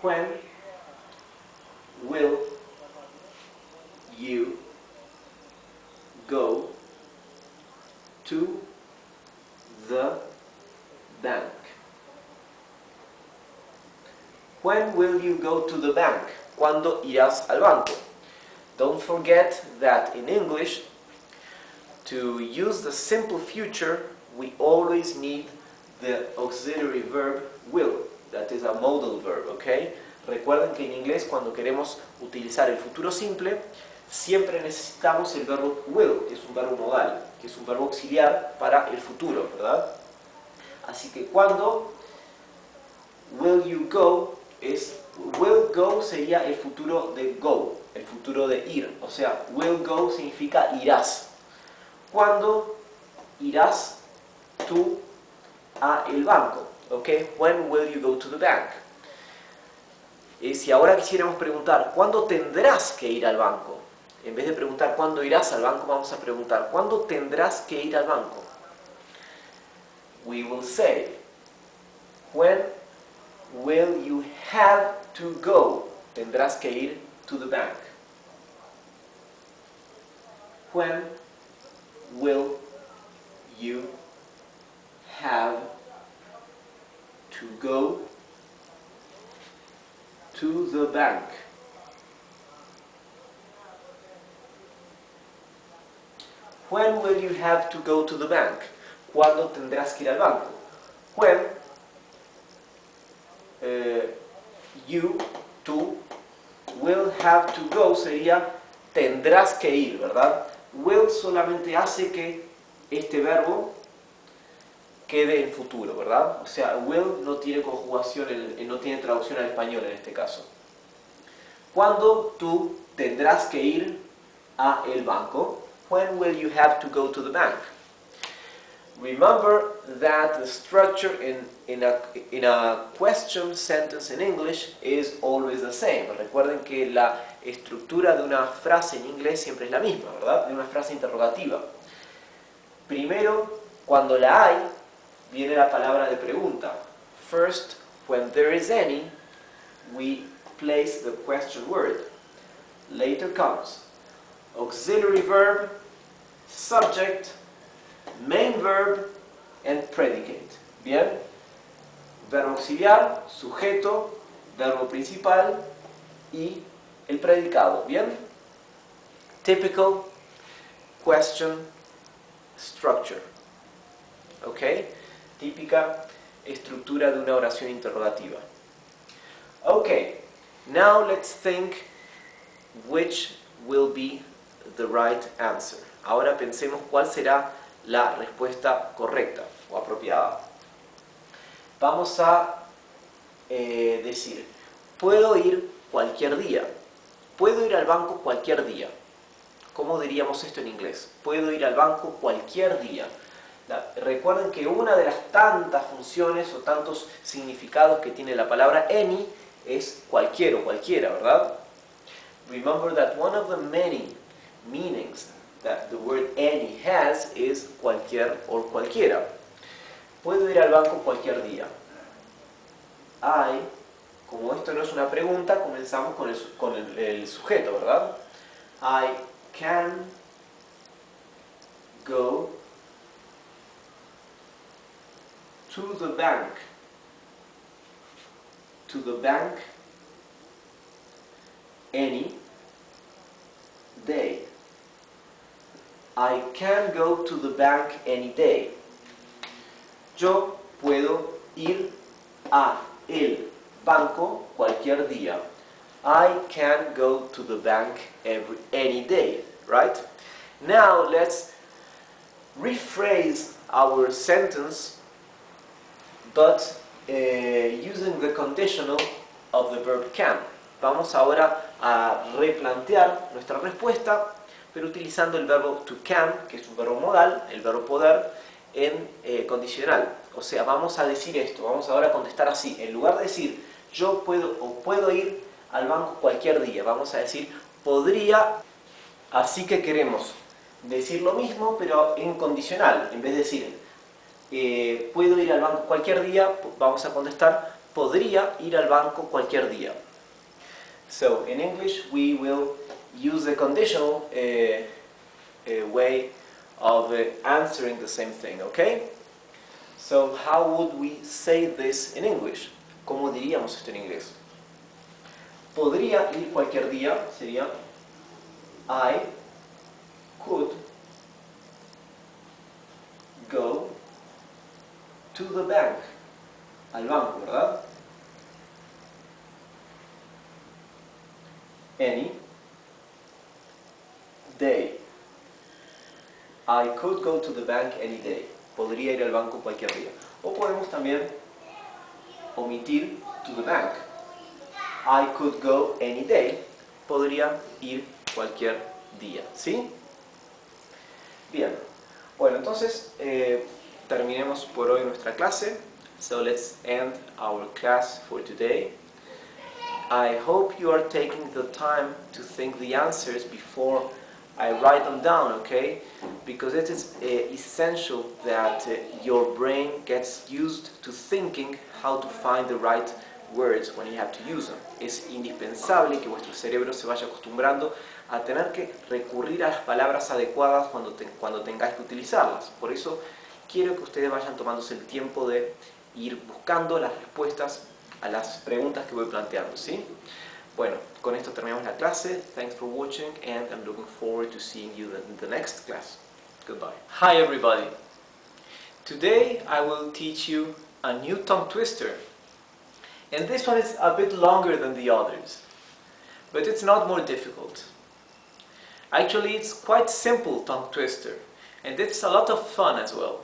When will you go to the bank? When will you go to the bank? ¿Cuándo irás al banco? Don't forget that in English, to use the simple future, we always need the auxiliary verb will. That is a modal verb, ¿ok? Recuerden que en inglés cuando queremos utilizar el futuro simple, siempre necesitamos el verbo will, que es un verbo modal, que es un verbo auxiliar para el futuro, ¿verdad? Así que cuando will you go will go sería el futuro de go, el futuro de ir, o sea, will go significa irás. ¿Cuándo irás tú a el banco? ¿Ok? When will you go to the bank? Si ahora quisiéramos preguntar, ¿cuándo tendrás que ir al banco? En vez de preguntar ¿cuándo irás al banco? Vamos a preguntar ¿cuándo tendrás que ir al banco? We will say, when will you have to go? Tendrás que ir to the bank. When will you have to go to the bank? When will you have to go to the bank? ¿Cuándo tendrás que ir al banco? When tú will have to go sería tendrás que ir, ¿verdad? Will solamente hace que este verbo quede en futuro, ¿verdad? O sea, will no tiene conjugación, no tiene traducción al español en este caso. ¿Cuándo tú tendrás que ir a el banco? When will you have to go to the bank? Remember that the structure in a question sentence in English is always the same. Recuerden que la estructura de una frase en inglés siempre es la misma, ¿verdad? De una frase interrogativa.
Primero, cuando la hay, viene la palabra de pregunta. First, when there is any, we place the question word. Later comes auxiliary verb, subject, main verb, and predicate. Bien, verbo auxiliar, sujeto, verbo principal y el predicado. Bien, typical question structure. ¿Ok? Típica estructura de una oración interrogativa. Okay, now let's think which will be the right answer. Ahora pensemos cuál será la respuesta correcta o apropiada. Vamos a decir, puedo ir cualquier día. Puedo ir al banco cualquier día. ¿Cómo diríamos esto en inglés? Puedo ir al banco cualquier día. Recuerden que una de las tantas funciones o tantos significados que tiene la palabra any es cualquier o cualquiera, ¿verdad? Remember that one of the many meanings that the word any has is cualquier o cualquiera. Puedo ir al banco cualquier día. Como esto no es una pregunta, comenzamos con el sujeto, ¿verdad? I can go to the bank. To the bank any day. I can go to the bank any day. Yo puedo ir a el banco cualquier día. I can go to the bank any day, right? Now let's rephrase our sentence, but using the conditional of the verb can. Vamos ahora a replantear nuestra respuesta, pero utilizando el verbo to can, que es un verbo modal, el verbo poder, en condicional. O sea, vamos a decir esto, vamos ahora a contestar así. En lugar de decir yo puedo ir al banco cualquier día, vamos a decir podría. Así que queremos decir lo mismo, pero en condicional. En vez de decir puedo ir al banco cualquier día, vamos a contestar podría ir al banco cualquier día. So, in English, we will use the conditional way of answering the same thing, okay? So, how would we say this in English? ¿Cómo diríamos esto en inglés? Podría ir cualquier día sería I could go to the bank. Al banco, ¿verdad? Any day. I could go to the bank any day. Podría ir al banco cualquier día. O podemos también omitir to the bank. I could go any day. Podría ir cualquier día. ¿Sí? Bien. Bueno, entonces terminemos por hoy nuestra clase. So let's end our class for today. I hope you are taking the time to think the answers before I write them down, okay? Because it is essential that your brain gets used to thinking how to find the right words when you have to use them. Es indispensable que vuestro cerebro se vaya acostumbrando a tener que recurrir a las palabras adecuadas cuando tengáis que utilizarlas. Por eso quiero que ustedes vayan tomándose el tiempo de ir buscando las respuestas a las preguntas que voy planteando, ¿sí? Bueno, con esto terminamos la clase. Thanks for watching and I'm looking forward to seeing you in the next class. Goodbye. Hi everybody. Today I will teach you a new tongue twister. And this one is a bit longer than the others. But it's not more difficult. Actually, it's quite simple tongue twister. And it's a lot of fun as well.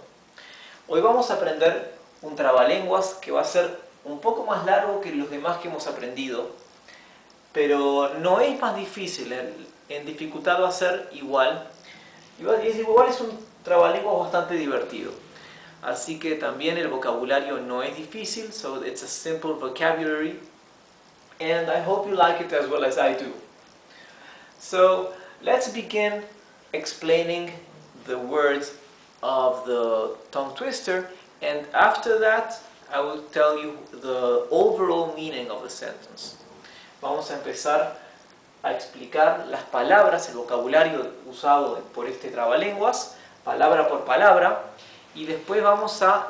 Hoy vamos a aprender un trabalenguas que va a ser un poco más largo que los demás que hemos aprendido, pero no es más difícil, en dificultad va a ser igual. Igual es un trabalenguas bastante divertido. Así que también el vocabulario no es difícil, so it's a simple vocabulary, and I hope you like it as well as I do. So let's begin explaining the words of the tongue twister, and after that I will tell you the overall meaning of the sentence. Vamos a empezar a explicar las palabras, el vocabulario usado por este trabalenguas, palabra por palabra, y después vamos a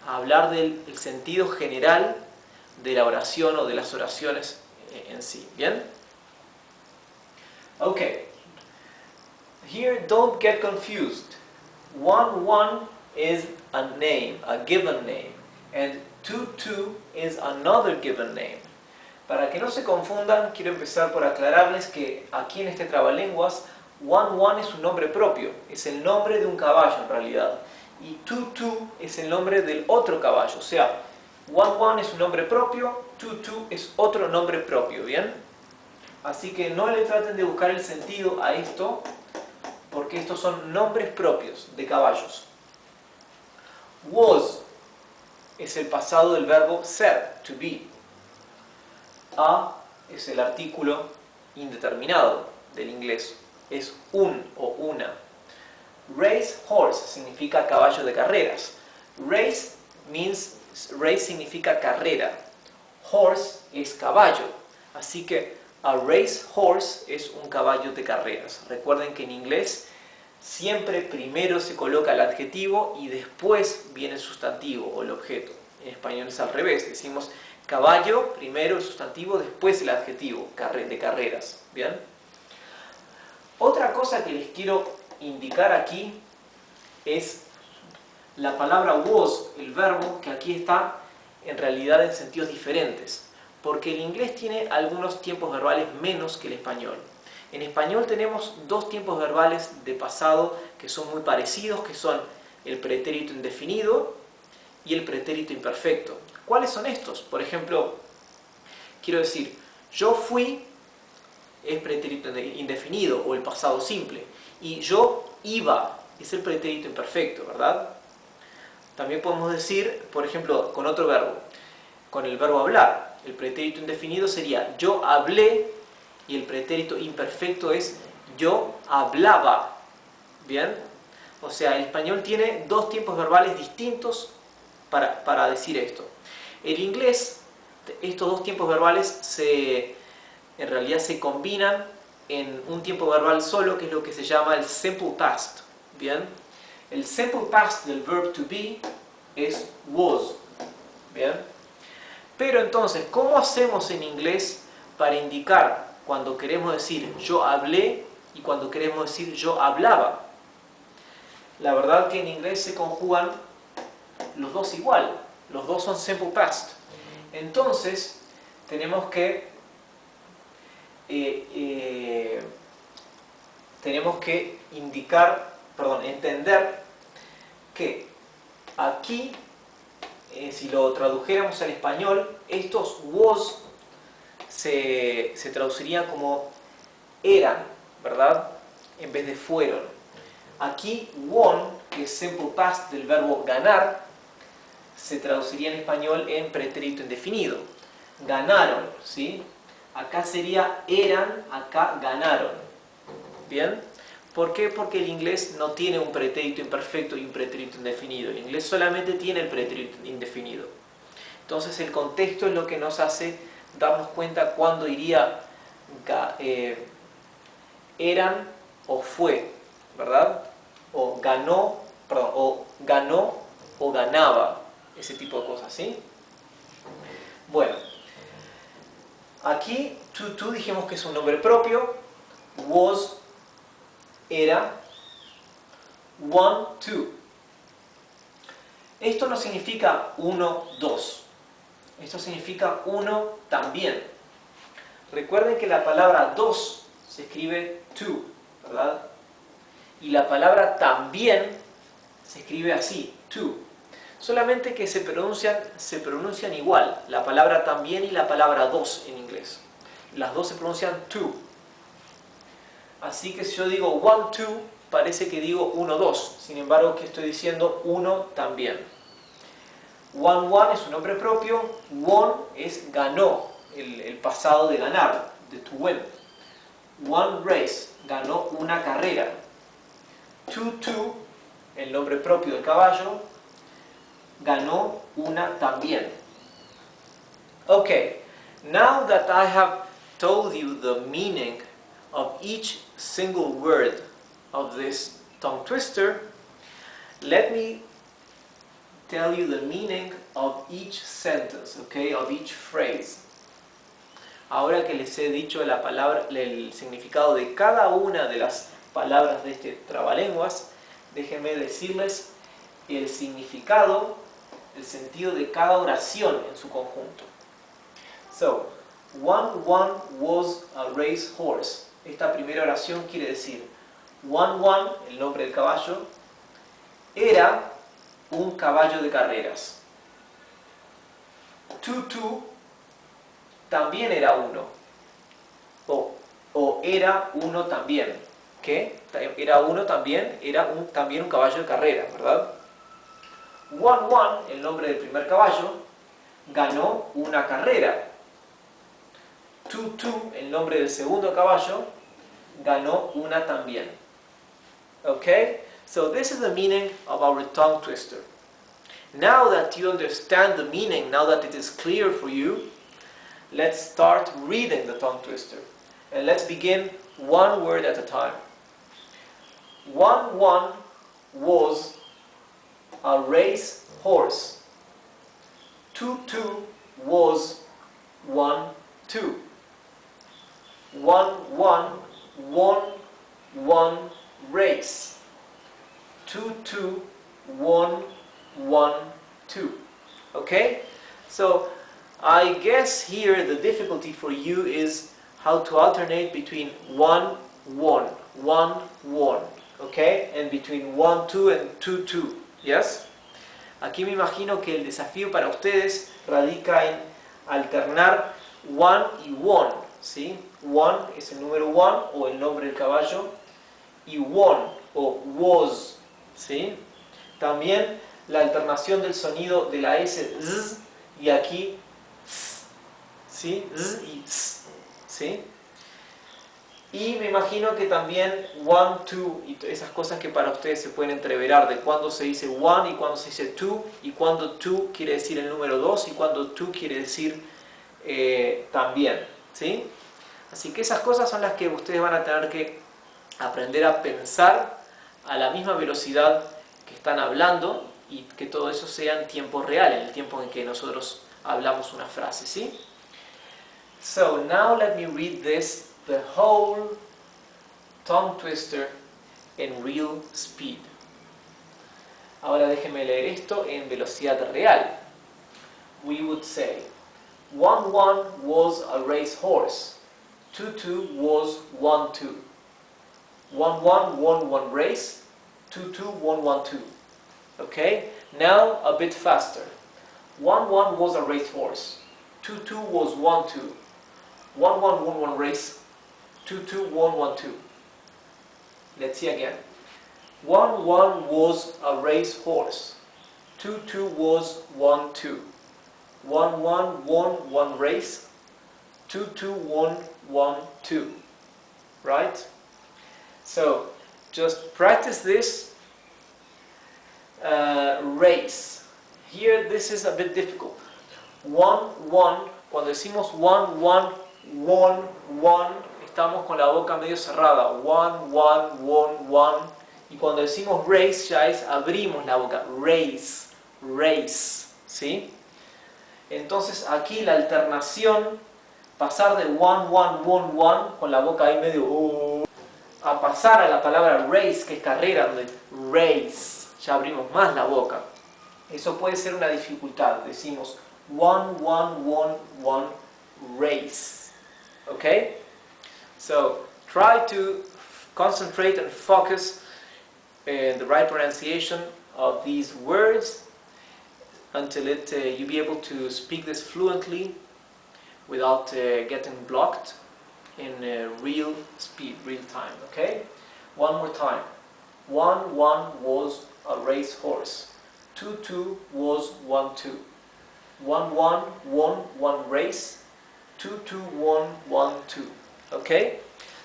hablar del sentido general de la oración o de las oraciones en sí. ¿Bien? Okay. Here, don't get confused. 1-1 is a name, a given name, and 2-2 is another given name. Para que no se confundan, quiero empezar por aclararles que aquí en este trabalenguas, 1-1 es un nombre propio, es el nombre de un caballo en realidad, y 2-2 es el nombre del otro caballo, o sea, 1-1 es un nombre propio, 2-2 es otro nombre propio, ¿bien? Así que no le traten de buscar el sentido a esto, porque estos son nombres propios de caballos. Was es el pasado del verbo ser, to be. A es el artículo indeterminado del inglés, es un o una. Race horse significa caballo de carreras. Race significa carrera. Horse es caballo. Así que a race horse es un caballo de carreras. Recuerden que en inglés siempre primero se coloca el adjetivo y después viene el sustantivo o el objeto. En español es al revés, decimos caballo, primero el sustantivo, después el adjetivo, de carreras. ¿Bien? Otra cosa que les quiero indicar aquí es la palabra was, el verbo, que aquí está en realidad en sentidos diferentes, porque el inglés tiene algunos tiempos verbales menos que el español. En español tenemos dos tiempos verbales de pasado que son muy parecidos, que son el pretérito indefinido y el pretérito imperfecto. ¿Cuáles son estos? Por ejemplo, quiero decir, yo fui es pretérito indefinido o el pasado simple, y yo iba es el pretérito imperfecto, ¿verdad? También podemos decir, por ejemplo, con otro verbo, con el verbo hablar, el pretérito indefinido sería yo hablé y el pretérito imperfecto es yo hablaba. ¿Bien? O sea, el español tiene dos tiempos verbales distintos para decir esto. El inglés, estos dos tiempos verbales en realidad se combinan en un tiempo verbal solo, que es lo que se llama el simple past. ¿Bien? El simple past del verb to be es was. ¿Bien? Pero entonces, ¿cómo hacemos en inglés para indicar cuando queremos decir yo hablé y cuando queremos decir yo hablaba? La verdad que en inglés se conjugan los dos igual, los dos son simple past. Entonces, tenemos que entender que aquí, si lo tradujéramos al español, estos was se traducirían como eran, ¿verdad? En vez de fueron. Aquí won, que es simple past del verbo ganar, se traduciría en español en pretérito indefinido. Ganaron, ¿sí? Acá sería eran, acá ganaron. ¿Bien? ¿Por qué? Porque el inglés no tiene un pretérito imperfecto y un pretérito indefinido. El inglés solamente tiene el pretérito indefinido. Entonces el contexto es lo que nos hace darnos cuenta cuándo iría eran o fue, ¿verdad? O ganó o ganaba, ese tipo de cosas, ¿sí? Bueno, aquí to dijimos que es un nombre propio, was, era, 1, 2. Esto no significa 1, 2. Esto significa 1 también. Recuerden que la palabra 2 se escribe to, ¿verdad? Y la palabra también se escribe así, to. Solamente que se pronuncian igual, la palabra también y la palabra 2 en inglés. Las dos se pronuncian to. Así que si yo digo 1, 2, parece que digo 1, 2. Sin embargo, que estoy diciendo 1 también. 1, 1 es un nombre propio. Won es ganó, el pasado de ganar, de to win. One race, ganó una carrera. 2, 2 el nombre propio del caballo, ganó una también. Okay, now that I have told you the meaning of each single word of this tongue twister, let me tell you the meaning of each sentence, okay, of each phrase. Ahora que les he dicho la palabra, el significado de cada una de las palabras de este trabalenguas, déjenme decirles el significado, el sentido de cada oración en su conjunto. So, one was a race horse. Esta primera oración quiere decir, one, el nombre del caballo, era un caballo de carreras. Two, también era uno. O era uno también. ¿Qué? Era uno también, también un caballo de carreras, ¿verdad? One, el nombre del primer caballo, ganó una carrera. Two, el nombre del segundo caballo, ganó una también. Okay? So this is the meaning of our tongue twister. Now that you understand the meaning, now that it is clear for you, let's start reading the tongue twister. And let's begin one word at a time. One was a race horse. Two was 2. One won race. Two won 2. Okay? So I guess here the difficulty for you is how to alternate between one won, okay? And between 1-2 and 2-2. Yes? Aquí me imagino que el desafío para ustedes radica en alternar one y won, ¿sí? One es el número one o el nombre del caballo y won o was, ¿sí? También la alternación del sonido de la S, z, y aquí, s, ¿sí? Z y s, ¿sí? Y me imagino que también 1, 2 y esas cosas que para ustedes se pueden entreverar de cuándo se dice 1 y cuándo se dice 2 y cuándo 2 quiere decir el número 2 y cuándo 2 quiere decir también, ¿sí? Así que esas cosas son las que ustedes van a tener que aprender a pensar a la misma velocidad que están hablando y que todo eso sea en tiempo real, en el tiempo en que nosotros hablamos una frase, ¿sí? So now let me read this, the whole tongue twister in real speed. Ahora déjenme leer esto en velocidad real. We would say, 1 was a race horse. 2 was 1-2. 1 won 1 race. 2 won 1-2. Okay? Now a bit faster. 1 was a race horse. 2 was 1-2. 1 won 1 race. 2 won 1-2. Let's see again. 1 was a race horse. 2 was 1-2. 1 won 1 race. 2 won 1-2. Right? So just practice this race. Here this is a bit difficult. 1, cuando decimos 1, won, estamos con la boca medio cerrada. 1, won. Y cuando decimos race ya es abrimos la boca. Race. ¿Sí? Entonces aquí la alternación, pasar de 1, won, con la boca ahí medio a pasar a la palabra race, que es carrera, donde race, ya abrimos más la boca. Eso puede ser una dificultad. Decimos 1, won, race. Okay? So try to concentrate and focus in the right pronunciation of these words until you be able to speak this fluently without getting blocked in real speed, real time. Okay? One more time. 1 was a race horse. 2 was 1-2. 1 won 1 race. 2 won 1-2. Okay?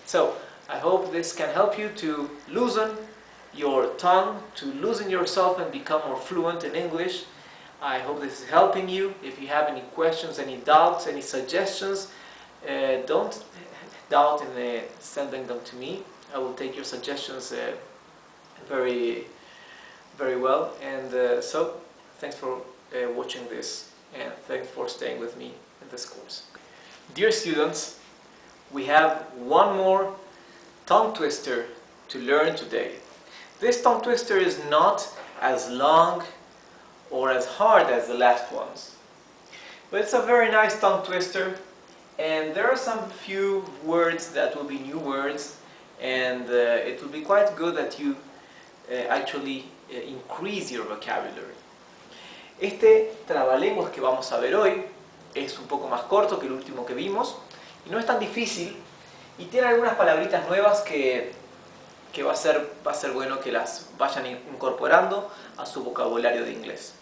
So I hope this can help you to loosen your tongue, to loosen yourself and become more fluent in English. I hope this is helping you. If you have any questions, any doubts, any suggestions, don't doubt in sending them to me. I will take your suggestions very well. And so, thanks for watching this, and thanks for staying with me in this course. Dear students, we have one more tongue twister to learn today. This tongue twister is not as long or as hard as the last ones, but it's a very nice tongue twister, and there are some few words that will be new words, and it will be quite good that you actually increase your vocabulary. Este trabalenguas que vamos a ver hoy es un poco más corto que el último que vimos y no es tan difícil, y tiene algunas palabritas nuevas que va a ser bueno que las vayan incorporando a su vocabulario de inglés.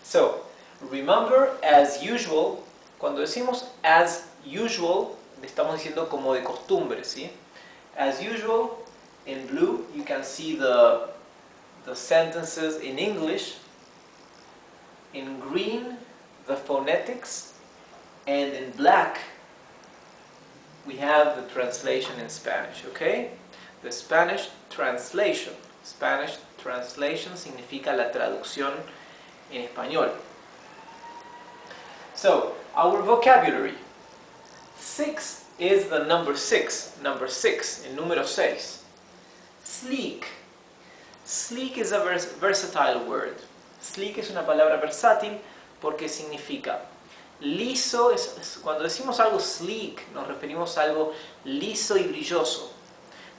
So, remember, as usual, cuando decimos as usual, estamos diciendo como de costumbre, ¿sí? As usual, in blue, you can see the sentences in English. In green, the phonetics. And in black, we have the translation in Spanish, okay? The Spanish translation. Spanish translation significa la traducción en español. So, our vocabulary. 6 is the number 6. Number 6, el número 6. Sleek. Sleek is a versatile word. Sleek es una palabra versátil porque significa liso. Cuando decimos algo sleek, nos referimos a algo liso y brilloso.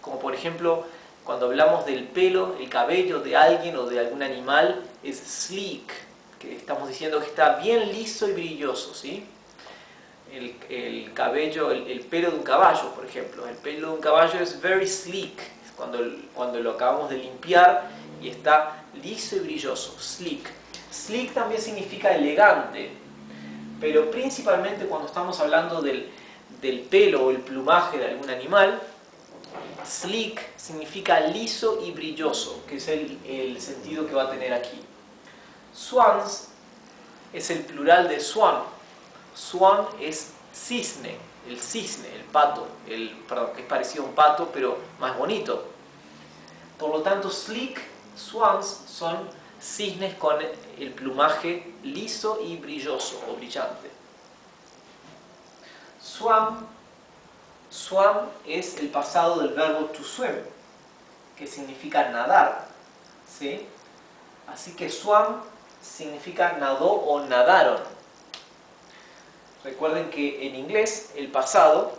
Como por ejemplo, cuando hablamos del pelo, el cabello de alguien o de algún animal, es sleek, que estamos diciendo que está bien liso y brilloso, ¿sí? El cabello, el pelo de un caballo, por ejemplo. El pelo de un caballo es very sleek, cuando lo acabamos de limpiar y está liso y brilloso, sleek. Sleek también significa elegante, pero principalmente cuando estamos hablando del pelo o el plumaje de algún animal, sleek significa liso y brilloso, que es el sentido que va a tener aquí. Swans es el plural de swan. Swan es cisne, el cisne, el pato, perdón, que es parecido a un pato pero más bonito. Por lo tanto, sleek, swans son cisnes con el plumaje liso y brilloso o brillante. Swam es el pasado del verbo to swim, que significa nadar, ¿sí? Así que swam significa nadó o nadaron. Recuerden que en inglés el pasado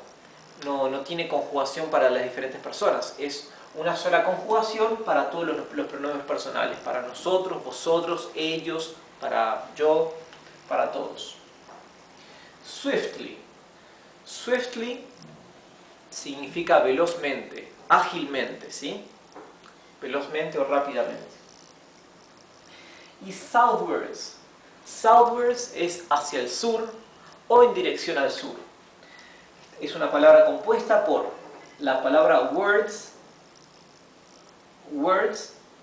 no tiene conjugación para las diferentes personas, es una sola conjugación para todos los pronombres personales, para nosotros, vosotros, ellos, para yo, para todos. Swiftly. Swiftly significa velozmente, ágilmente, ¿sí? Velozmente o rápidamente. Y southwards. Southwards es hacia el sur o en dirección al sur. Es una palabra compuesta por la palabra words,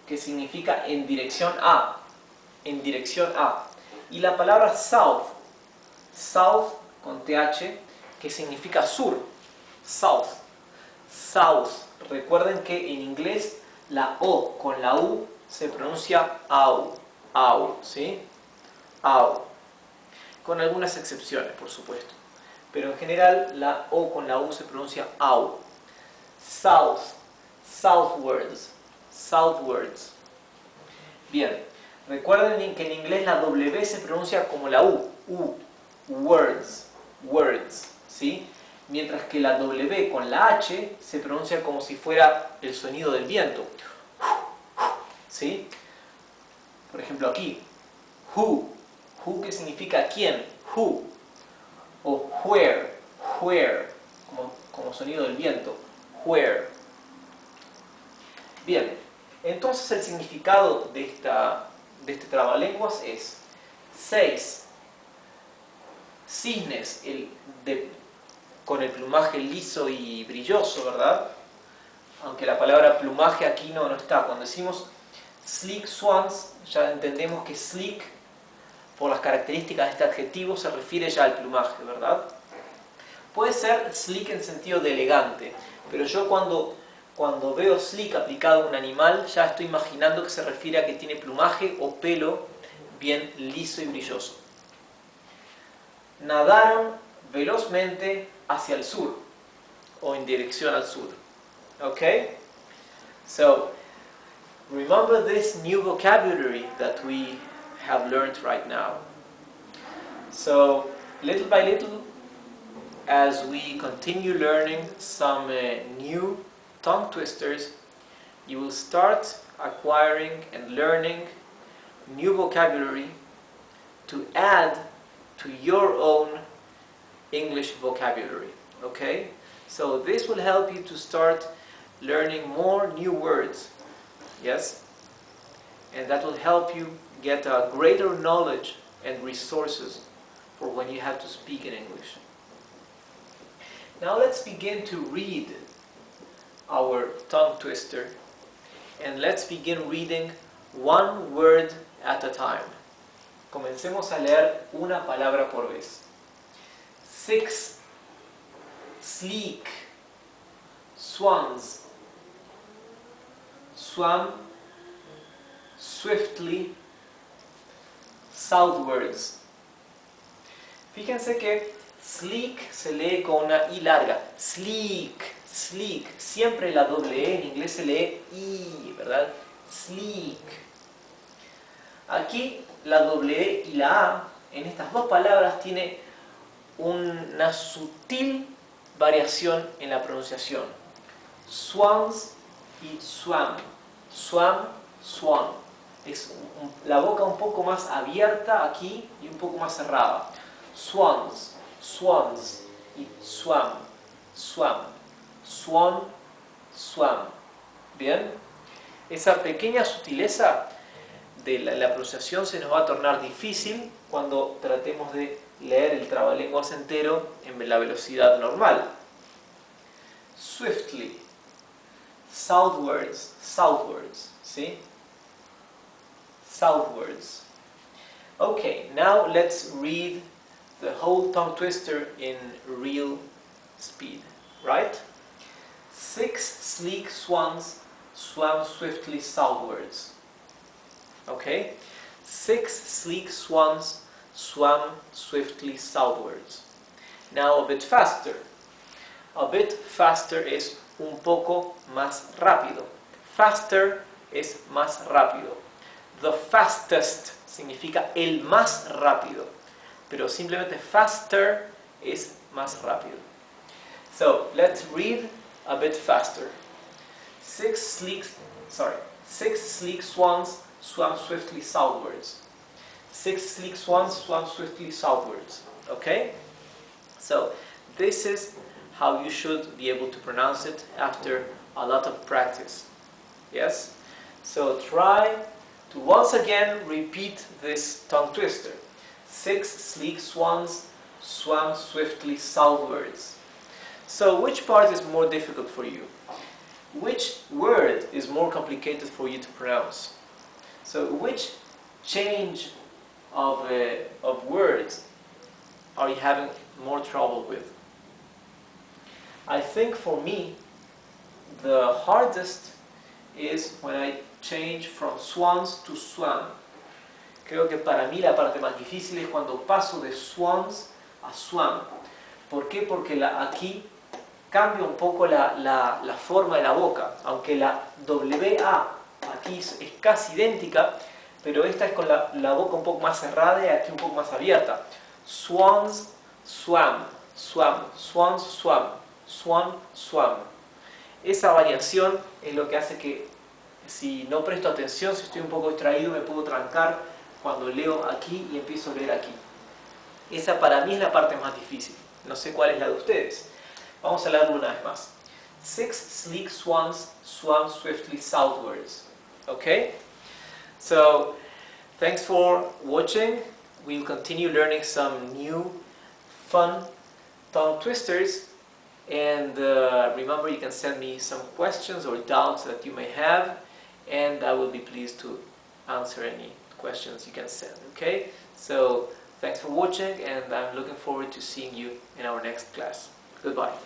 que significa en dirección a, y la palabra south con th, que significa sur, south. Recuerden que en inglés la O con la U se pronuncia au, ¿sí? Au. Con algunas excepciones, por supuesto. Pero en general la O con la U se pronuncia au. Southwards. Bien, recuerden que en inglés la W se pronuncia como la U. Words, ¿sí? Mientras que la W con la H se pronuncia como si fuera el sonido del viento. ¿Sí? Por ejemplo aquí, who que significa quién, who. O where, como sonido del viento, where. Bien, entonces el significado de este trabalenguas es 6 cisnes con el plumaje liso y brilloso, ¿verdad? aunque la palabra plumaje aquí no está. Cuando decimos sleek swans, ya entendemos que sleek, por las características de este adjetivo, se refiere ya al plumaje, ¿verdad? Puede ser sleek en sentido de elegante, pero yo cuando veo sleek aplicado a un animal, ya estoy imaginando que se refiere a que tiene plumaje o pelo bien liso y brilloso. Nadaron velozmente hacia el sur, o en dirección al sur. Okay? So, remember this new vocabulary that we have learned right now. So, little by little, as we continue learning some new tongue twisters, you will start acquiring and learning new vocabulary to add to your own English vocabulary. Okay? So this will help you to start learning more new words. Yes? And that will help you get a greater knowledge and resources for when you have to speak in English. Now let's begin to read our tongue twister, and let's begin reading one word at a time. Comencemos a leer una palabra por vez. 6 sleek swans swam swiftly southwards. Fíjense que sleek se lee con una I larga. Sleek, sleek. Siempre la doble E en inglés se lee I, ¿verdad? Sleek. Aquí la doble E y la A en estas dos palabras tiene una sutil variación en la pronunciación. Swans y swam. Swam, swan. Es la boca un poco más abierta aquí y un poco más cerrada. Swans, swans y swam, swam, swan, swam. ¿Bien? Esa pequeña sutileza de la pronunciación se nos va a tornar difícil cuando tratemos de leer el trabalenguas entero en la velocidad normal. Swiftly, southwards, southwards, ¿sí? Southwards. Okay, now let's read the whole tongue twister in real speed, right? 6 sleek swans swam swiftly southwards. Okay? 6 sleek swans swam swiftly southwards. Now a bit faster. A bit faster es un poco más rápido. Faster es más rápido. The fastest significa el más rápido. Pero simplemente faster es más rápido. So, let's read a bit faster. 6 sleek swans swam swiftly southwards. 6 sleek swans swam swiftly southwards. Okay? So, this is how you should be able to pronounce it after a lot of practice. Yes? So, try to once again repeat this tongue twister. 6 sleek swans swam swiftly southwards. So, which part is more difficult for you? Which word is more complicated for you to pronounce? So, which change of words are you having more trouble with? I think for me, the hardest is when I change from swans to swam. Creo que para mí la parte más difícil es cuando paso de swans a swam. ¿Por qué? Porque aquí cambia un poco la forma de la boca. Aunque la WA aquí es casi idéntica, pero esta es con la boca un poco más cerrada y aquí un poco más abierta. Swans, swam, swam, swans, swam, swan, swam. Esa variación es lo que hace que si no presto atención, si estoy un poco distraído, me puedo trancar cuando leo aquí y empiezo a leer aquí. Esa para mí es la parte más difícil. No sé cuál es la de ustedes. Vamos a leerlo una vez más. 6 sleek swans swam swiftly southwards. Okay? So, thanks for watching. We'll continue learning some new fun tongue twisters And remember, you can send me some questions or doubts that you may have, and I will be pleased to answer any questions you can send. Okay? So thanks for watching, and I'm looking forward to seeing you in our next class. Goodbye.